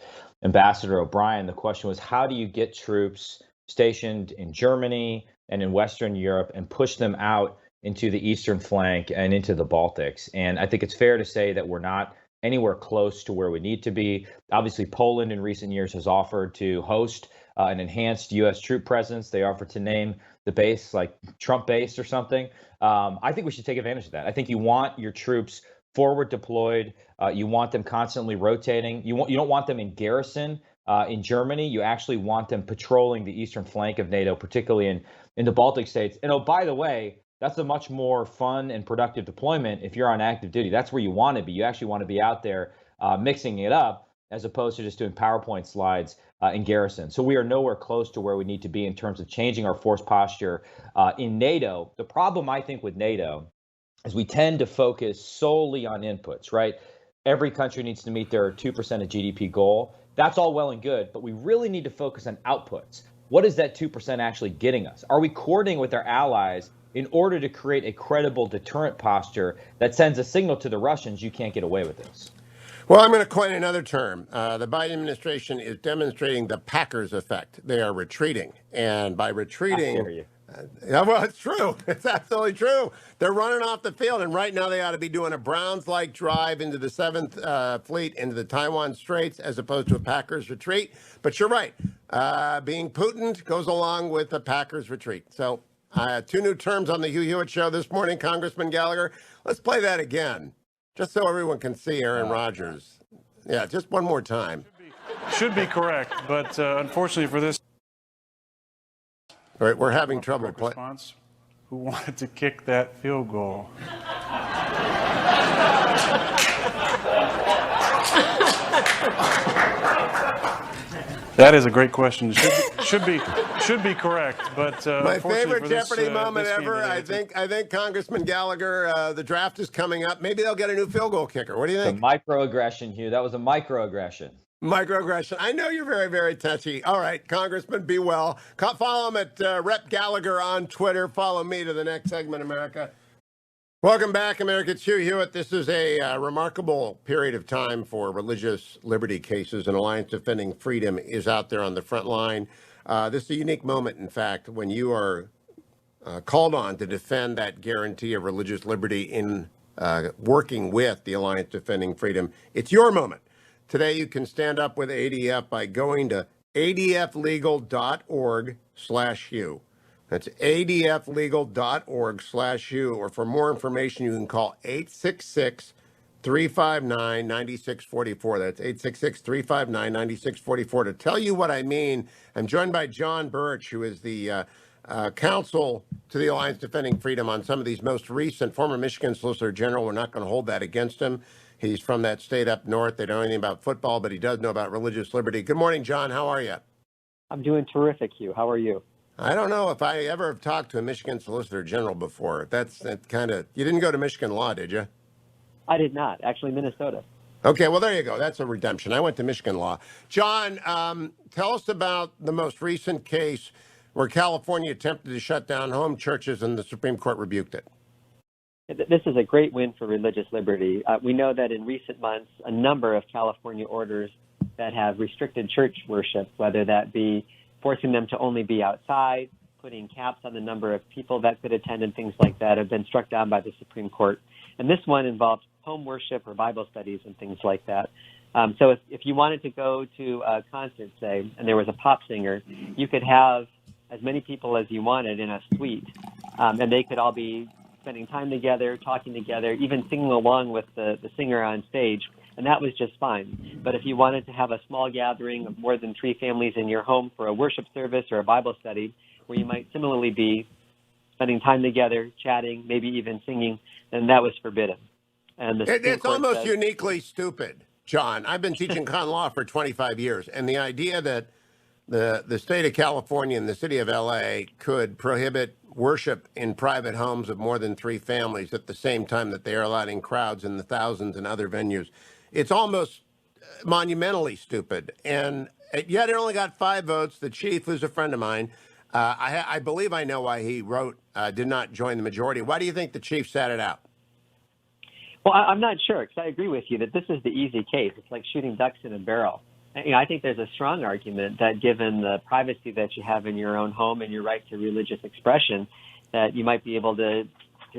Ambassador O'Brien. The question was, how do you get troops stationed in Germany and in Western Europe and push them out into the eastern flank and into the Baltics? And I think it's fair to say that we're not anywhere close to where we need to be. Obviously, Poland in recent years has offered to host an enhanced U.S. troop presence. They offered to name the base like Trump base or something. I think we should take advantage of that. I think you want your troops forward deployed. You want them constantly rotating. You don't want them in garrison in Germany. You actually want them patrolling the eastern flank of NATO, particularly in the Baltic states. And oh, by the way, that's a much more fun and productive deployment if you're on active duty. That's where you want to be. You actually want to be out there mixing it up as opposed to just doing PowerPoint slides in garrison. So we are nowhere close to where we need to be in terms of changing our force posture in NATO. The problem, I think, with NATO is we tend to focus solely on inputs, right? Every country needs to meet their 2% of GDP goal. That's all well and good, but we really need to focus on outputs. What is that 2% actually getting us? Are we coordinating with our allies in order to create a credible deterrent posture that sends a signal to the Russians, you can't get away with this? Well, I'm going to coin another term. The Biden administration is demonstrating the Packers effect. They are retreating. And by retreating, I hear you. Well, it's true. It's absolutely true. They're running off the field. And right now they ought to be doing a Browns-like drive into the 7th Fleet, into the Taiwan Straits, as opposed to a Packers retreat. But you're right. Being Putin goes along with the Packers retreat. So 2 new terms on the Hugh Hewitt Show this morning, Congressman Gallagher. Let's play that again, just so everyone can see Aaron Rodgers. Yeah, just one more time. Should be correct, but unfortunately for this, all right, we're having trouble. Response: who wanted to kick that field goal? That is a great question. Should be correct, but my favorite for this, Jeopardy moment this ever. I think Congressman Gallagher. The draft is coming up. Maybe they'll get a new field goal kicker. What do you think? A microaggression, Hugh. That was a microaggression. Microaggression. I know you're very, very touchy. All right, Congressman, be well. Follow him at Rep Gallagher on Twitter. Follow me to the next segment, America. Welcome back, America. It's Hugh Hewitt. This is a remarkable period of time for religious liberty cases, and Alliance Defending Freedom is out there on the front line. This is a unique moment, in fact, when you are called on to defend that guarantee of religious liberty in working with the Alliance Defending Freedom. It's your moment. Today, you can stand up with ADF by going to adflegal.org/Hugh. That's adflegal.org/Hugh. Or for more information, you can call 866-359-9644. That's 866-359-9644. To tell you what I mean, I'm joined by John Birch, who is the counsel to the Alliance Defending Freedom on some of these most recent. Former Michigan Solicitor General, we're not going to hold that against him. He's from that state up north. They don't know anything about football, but he does know about religious liberty. Good morning, John. How are you? I'm doing terrific, Hugh. How are you? I don't know if I ever have talked to a Michigan Solicitor General before. That's that kind of. You didn't go to Michigan law, did you? I did not. Actually, Minnesota. Okay, well, there you go. That's a redemption. I went to Michigan law. John, tell us about the most recent case where California attempted to shut down home churches and the Supreme Court rebuked it. This is a great win for religious liberty. We know that in recent months, a number of California orders that have restricted church worship, whether that be forcing them to only be outside, putting caps on the number of people that could attend and things like that, have been struck down by the Supreme Court. And this one involved home worship or Bible studies and things like that. So if you wanted to go to a concert, say, and there was a pop singer, you could have as many people as you wanted in a suite, and they could all be spending time together, talking together, even singing along with the singer on stage, and that was just fine. But if you wanted to have a small gathering of more than 3 families in your home for a worship service or a Bible study, where you might similarly be spending time together, chatting, maybe even singing, then that was forbidden. And it's almost uniquely stupid, John. I've been teaching con law for 25 years, and the idea that the state of California and the city of L.A. could prohibit worship in private homes of more than 3 families at the same time that they are allowing crowds in the thousands in other venues, it's almost monumentally stupid. And yet it only got 5 votes. The chief, who's a friend of mine, I believe I know why he wrote, did not join the majority. Why do you think the chief sat it out? Well, I'm not sure, because I agree with you that this is the easy case. It's like shooting ducks in a barrel. I think there's a strong argument that given the privacy that you have in your own home and your right to religious expression, that you might be able to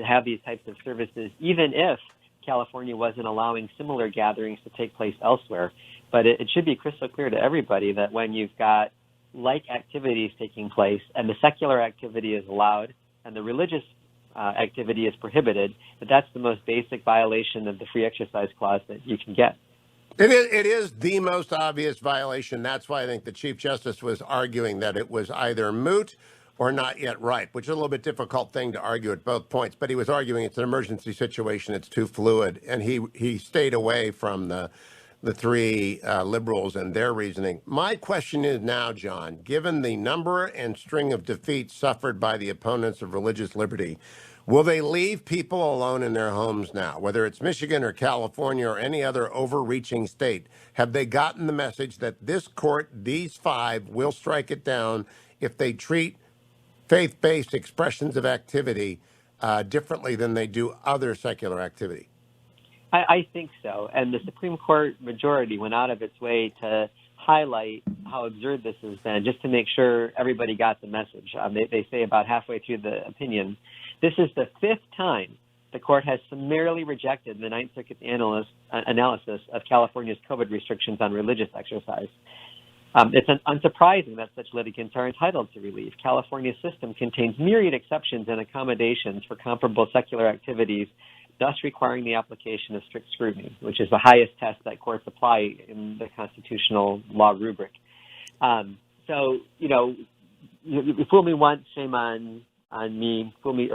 have these types of services, even if California wasn't allowing similar gatherings to take place elsewhere. But it should be crystal clear to everybody that when you've got like activities taking place and the secular activity is allowed and the religious activity is prohibited, that's the most basic violation of the free exercise clause that you can get. It is the most obvious violation. That's why I think the Chief Justice was arguing that it was either moot or not yet ripe, which is a little bit difficult thing to argue at both points. But he was arguing it's an emergency situation, it's too fluid, and he stayed away from the 3 liberals and their reasoning. My question is now, John, given the number and string of defeats suffered by the opponents of religious liberty, will they leave people alone in their homes now, whether it's Michigan or California or any other overreaching state? Have they gotten the message that this court, these 5, will strike it down if they treat faith-based expressions of activity differently than they do other secular activity? I think so. And the Supreme Court majority went out of its way to highlight how absurd this has been, just to make sure everybody got the message. They say about halfway through the opinion, this is the 5th time the court has summarily rejected the Ninth Circuit analysis of California's COVID restrictions on religious exercise. It's unsurprising that such litigants are entitled to relief. California's system contains myriad exceptions and accommodations for comparable secular activities, thus requiring the application of strict scrutiny, which is the highest test that courts apply in the constitutional law rubric. So, you fool me once, shame on me, fool me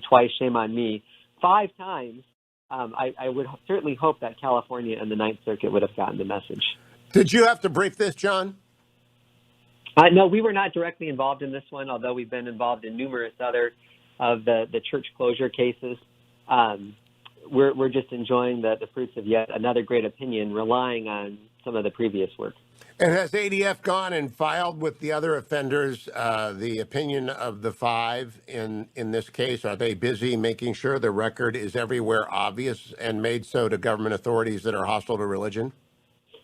twice, shame on me. 5 times, I would certainly hope that California and the Ninth Circuit would have gotten the message. Did you have to brief this, John? No, we were not directly involved in this one, although we've been involved in numerous other of the church closure cases. We're just enjoying the fruits of yet another great opinion, relying on some of the previous work. And has ADF gone and filed with the other offenders the opinion of the 5 in this case? Are they busy making sure the record is everywhere obvious and made so to government authorities that are hostile to religion?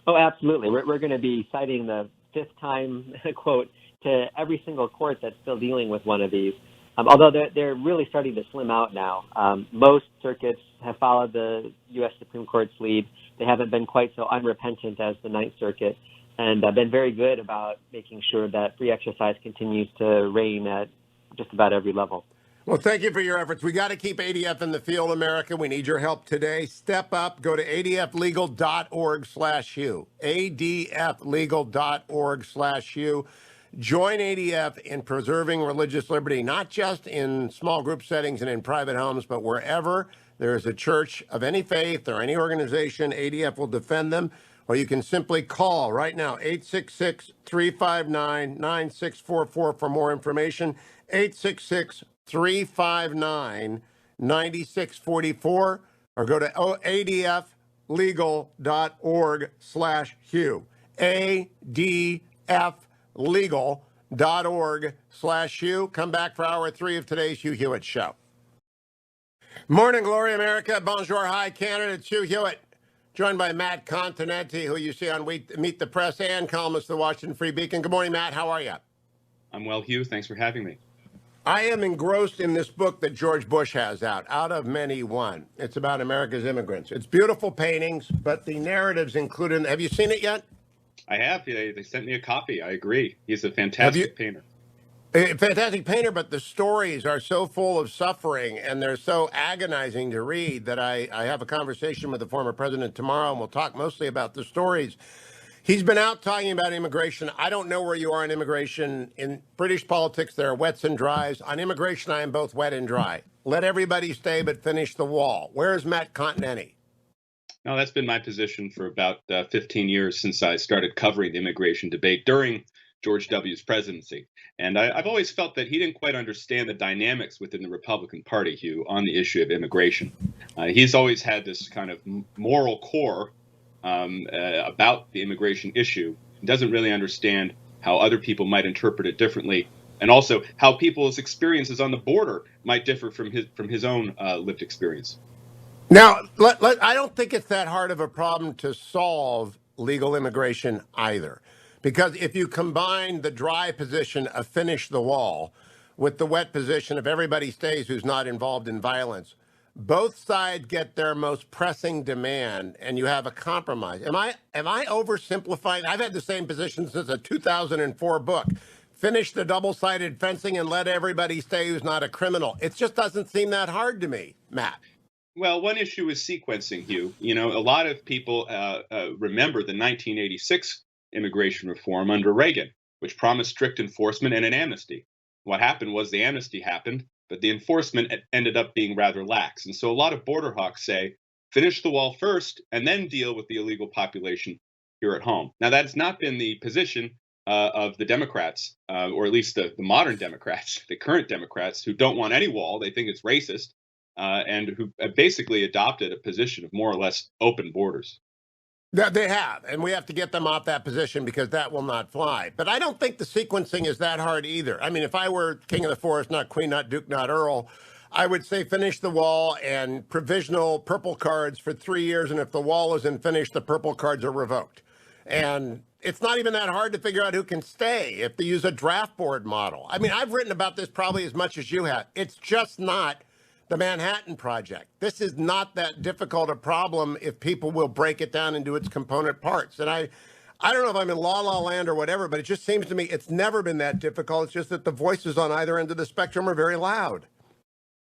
Oh, absolutely. We're going to be citing the 5th time quote to every single court that's still dealing with one of these. Although they're really starting to slim out now. Most circuits have followed the U.S. Supreme Court's lead. They haven't been quite so unrepentant as the Ninth Circuit, and been very good about making sure that free exercise continues to reign at just about every level. Well, thank you for your efforts. We got to keep ADF in the field, America. We need your help today. Step up. Go to adflegal.org/Hugh. adflegal.org/Hugh. Join ADF in preserving religious liberty, not just in small group settings and in private homes, but wherever there is a church of any faith or any organization, ADF will defend them. Or you can simply call right now, 866-359-9644 for more information, 866-359-9644, or go to adflegal.org/Hugh. adflegal.org/Hugh. Come back for hour 3 of today's Hugh Hewitt Show. Morning, Glory America. Bonjour, hi, Canada. It's Hugh Hewitt, joined by Matt Continenti, who you see on Meet the Press and columnist of the Washington Free Beacon. Good morning, Matt. How are you? I'm well, Hugh. Thanks for having me. I am engrossed in this book that George Bush has out of Many One. It's about America's immigrants. It's beautiful paintings, but the narratives included. Have you seen it yet? I have. They sent me a copy. I agree. He's a fantastic painter. A fantastic painter, but the stories are so full of suffering and they're so agonizing to read that I have a conversation with the former president tomorrow, and we'll talk mostly about the stories. He's been out talking about immigration. I don't know where you are on immigration. In British politics, there are wets and dries. On immigration, I am both wet and dry. Let everybody stay, but finish the wall. Where is Matt Continenti? No, that's been my position for about 15 years since I started covering the immigration debate during George W.'s presidency. And I've always felt that he didn't quite understand the dynamics within the Republican Party, Hugh, on the issue of immigration. He's always had this kind of moral core about the immigration issue. He doesn't really understand how other people might interpret it differently, and also how people's experiences on the border might differ from his own lived experience. Now, I don't think it's that hard of a problem to solve legal immigration either. Because if you combine the dry position of finish the wall with the wet position of everybody stays who's not involved in violence, both sides get their most pressing demand and you have a compromise. Am I oversimplifying? I've had the same position since a 2004 book. Finish the double-sided fencing and let everybody stay who's not a criminal. It just doesn't seem that hard to me, Matt. Well, one issue is sequencing, Hugh. You know, a lot of people remember the 1986 immigration reform under Reagan, which promised strict enforcement and an amnesty. What happened was the amnesty happened, but the enforcement ended up being rather lax. And so a lot of border hawks say, finish the wall first and then deal with the illegal population here at home. Now, that's not been the position of the Democrats, or at least the modern Democrats, the current Democrats, who don't want any wall. They think it's racist, and who basically adopted a position of more or less open borders. They have, and we have to get them off that position because that will not fly. But I don't think the sequencing is that hard either. I mean, if I were king of the forest, not queen, not duke, not earl, I would say finish the wall and provisional purple cards for 3 years. And if the wall isn't finished, the purple cards are revoked. And it's not even that hard to figure out who can stay if they use a draft board model. I mean, I've written about this probably as much as you have. It's just not the Manhattan Project. This is not that difficult a problem if people will break it down into its component parts. And I don't know if I'm in La La Land or whatever, but it just seems to me it's never been that difficult. It's just that the voices on either end of the spectrum are very loud.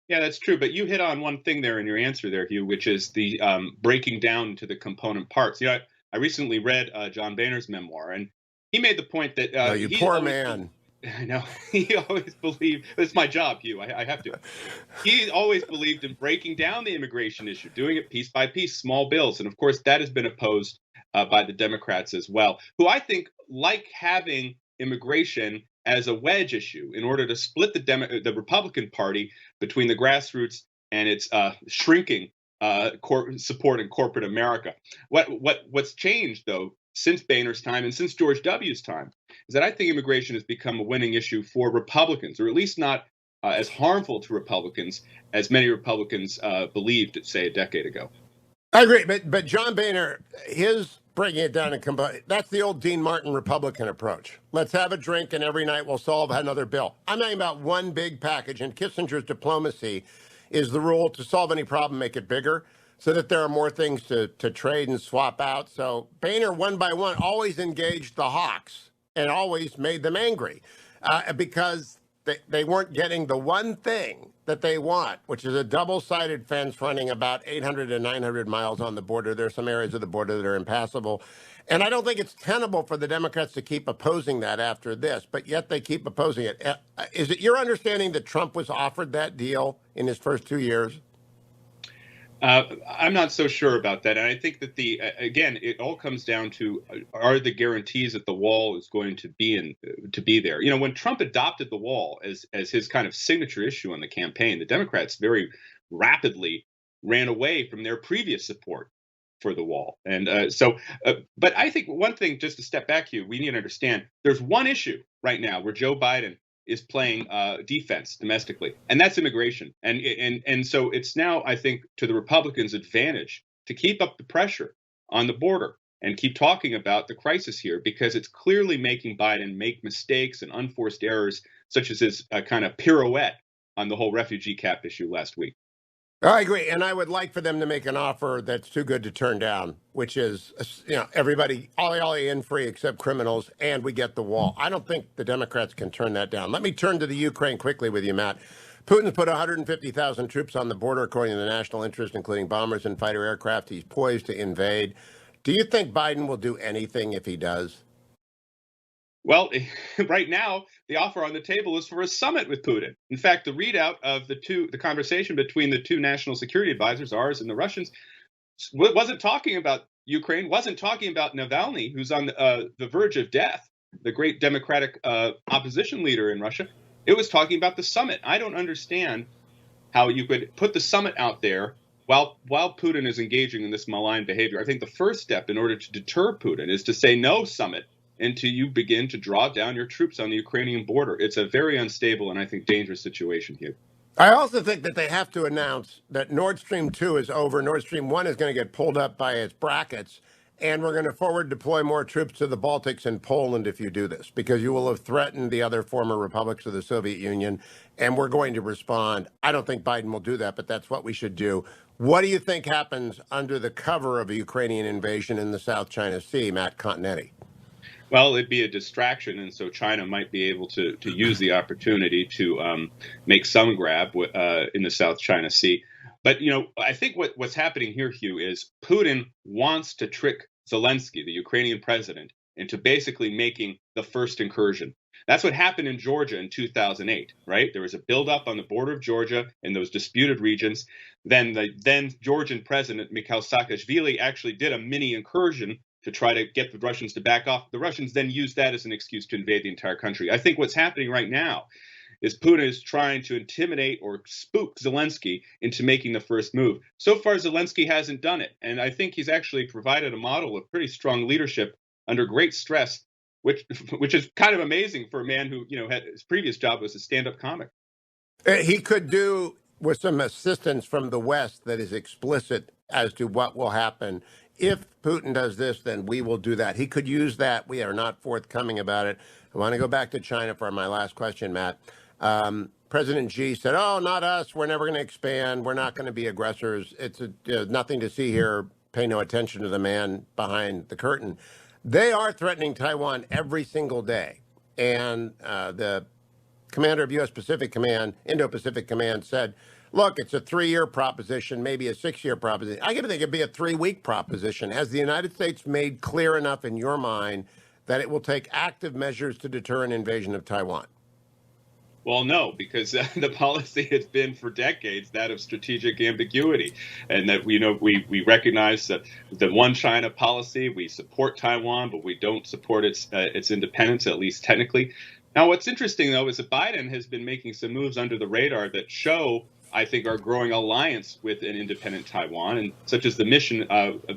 Yeah, that's true. But you hit on one thing there in your answer there, Hugh, which is the breaking down to the component parts. You know, I recently read John Boehner's memoir, and he made the point that oh, you poor man. I know. He always believed, it's my job, Hugh, I have to. He always believed in breaking down the immigration issue, doing it piece by piece, small bills. And of course, that has been opposed by the Democrats as well, who I think like having immigration as a wedge issue in order to split the Republican Party between the grassroots and its shrinking support in corporate America. What's changed, though, since Boehner's time and since George W.'s time, is that I think immigration has become a winning issue for Republicans, or at least not as harmful to Republicans as many Republicans believed, say, a decade ago. I agree, but John Boehner, his breaking it down and combine, that's the old Dean Martin Republican approach. Let's have a drink and every night we'll solve another bill. I'm talking about one big package, and Kissinger's diplomacy is the rule: to solve any problem, make it bigger, so that there are more things to trade and swap out. So Boehner, one by one, always engaged the hawks and always made them angry because they weren't getting the one thing that they want, which is a double-sided fence running about 800 to 900 miles on the border. There are some areas of the border that are impassable. And I don't think it's tenable for the Democrats to keep opposing that after this, but yet they keep opposing it. Is it your understanding that Trump was offered that deal in his first 2 years? I'm not so sure about that. And I think that again, it all comes down to are the guarantees that the wall is going to be there. You know, when Trump adopted the wall as his kind of signature issue on the campaign, the Democrats very rapidly ran away from their previous support for the wall. And but I think one thing, just to step back, Hugh, we need to understand there's one issue right now where Joe Biden is playing defense domestically, and that's immigration. And so it's now, I think, to the Republicans' advantage to keep up the pressure on the border and keep talking about the crisis here, because it's clearly making Biden make mistakes and unforced errors, such as his kind of pirouette on the whole refugee cap issue last week. I agree, and I would like for them to make an offer that's too good to turn down, which is, everybody, ollie in free except criminals, and we get the wall. I don't think the Democrats can turn that down. Let me turn to the Ukraine quickly with you, Matt. Putin's put 150,000 troops on the border, according to the national interest, including bombers and fighter aircraft. He's poised to invade. Do you think Biden will do anything if he does? Well, right now, the offer on the table is for a summit with Putin. In fact, the readout of the conversation between the two national security advisors, ours and the Russians, wasn't talking about Ukraine, wasn't talking about Navalny, who's on the verge of death, the great democratic opposition leader in Russia. It was talking about the summit. I don't understand how you could put the summit out there while Putin is engaging in this malign behavior. I think the first step in order to deter Putin is to say no summit until you begin to draw down your troops on the Ukrainian border. It's a very unstable and I think dangerous situation here. I also think that they have to announce that Nord Stream 2 is over. Nord Stream 1 is going to get pulled up by its brackets, and we're going to forward deploy more troops to the Baltics and Poland if you do this, because you will have threatened the other former republics of the Soviet Union, and we're going to respond. I don't think Biden will do that, but that's what we should do. What do you think happens under the cover of a Ukrainian invasion in the South China Sea, Matt Continetti? Well, it'd be a distraction, and so China might be able to use the opportunity to make some grab in the South China Sea. But, I think what's happening here, Hugh, is Putin wants to trick Zelensky, the Ukrainian president, into basically making the first incursion. That's what happened in Georgia in 2008, right? There was a buildup on the border of Georgia in those disputed regions. Then the then Georgian president, Mikhail Saakashvili, actually did a mini incursion to try to get the Russians to back off. The Russians then used that as an excuse to invade the entire country. I think what's happening right now is Putin is trying to intimidate or spook Zelensky into making the first move. So far, Zelensky hasn't done it. And I think he's actually provided a model of pretty strong leadership under great stress, which is kind of amazing for a man who, had his previous job was a stand-up comic. He could do with some assistance from the West that is explicit as to what will happen. If Putin does this, then we will do that. He could use that. We are not forthcoming about it. I want to go back to China for my last question, Matt. President Xi said, "Oh, not us. We're never going to expand. We're not going to be aggressors. It's nothing to see here. Pay no attention to the man behind the curtain." They are threatening Taiwan every single day. And the commander of U.S. Pacific Command, Indo-Pacific Command, said, look, it's a 3-year proposition, maybe a 6-year proposition. I think it could be a 3-week proposition. Has the United States made clear enough in your mind that it will take active measures to deter an invasion of Taiwan? Well, no, because the policy has been for decades that of strategic ambiguity, and that we recognize that the one China policy. We support Taiwan, but we don't support its independence, at least technically. Now, what's interesting though is that Biden has been making some moves under the radar that show, I think, our growing alliance with an independent Taiwan, and such as the mission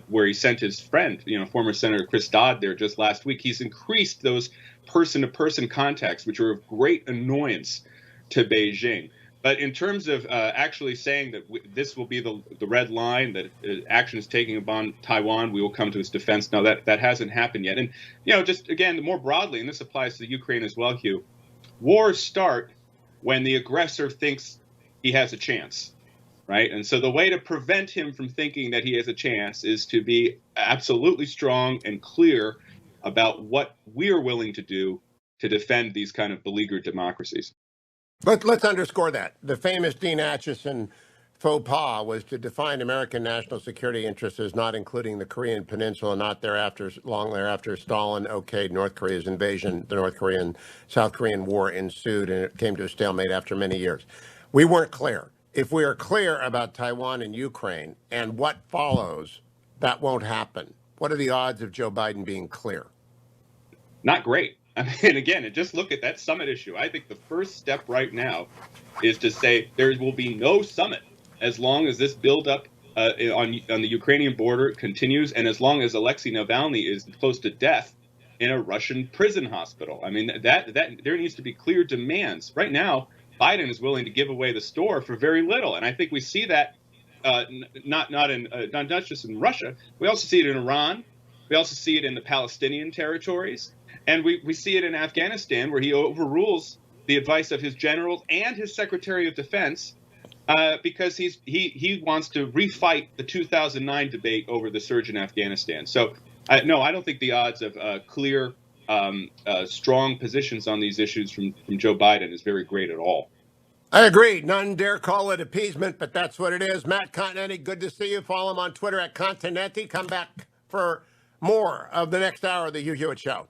where he sent his friend, former Senator Chris Dodd there just last week. He's increased those person-to-person contacts, which are of great annoyance to Beijing. But in terms of actually saying that this will be the red line, that action is taken upon Taiwan, we will come to its defense. No, that hasn't happened yet. And, just again, more broadly, and this applies to Ukraine as well, Hugh, wars start when the aggressor thinks he has a chance, right? And so the way to prevent him from thinking that he has a chance is to be absolutely strong and clear about what we're willing to do to defend these kind of beleaguered democracies. Let's underscore that. The famous Dean Acheson faux pas was to define American national security interests as not including the Korean Peninsula, not thereafter, long thereafter, Stalin okayed North Korea's invasion. The North Korean, South Korean War ensued, and it came to a stalemate after many years. We weren't clear. If we are clear about Taiwan and Ukraine and what follows, that won't happen. What are the odds of Joe Biden being clear? Not great. I mean, again, just look at that summit issue. I think the first step right now is to say there will be no summit as long as this buildup on the Ukrainian border continues, and as long as Alexei Navalny is close to death in a Russian prison hospital. I mean, that there needs to be clear demands. Right now, Biden is willing to give away the store for very little, and I think we see that not just in Russia. We also see it in Iran. We also see it in the Palestinian territories. And we see it in Afghanistan, where he overrules the advice of his generals and his Secretary of Defense because he wants to refight the 2009 debate over the surge in Afghanistan. So, no, I don't think the odds of clear, strong positions on these issues from Joe Biden is very great at all. I agree. None dare call it appeasement, but that's what it is. Matt Continenti, good to see you. Follow him on Twitter at Continenti. Come back for more of the next hour of the Hugh Hewitt Show.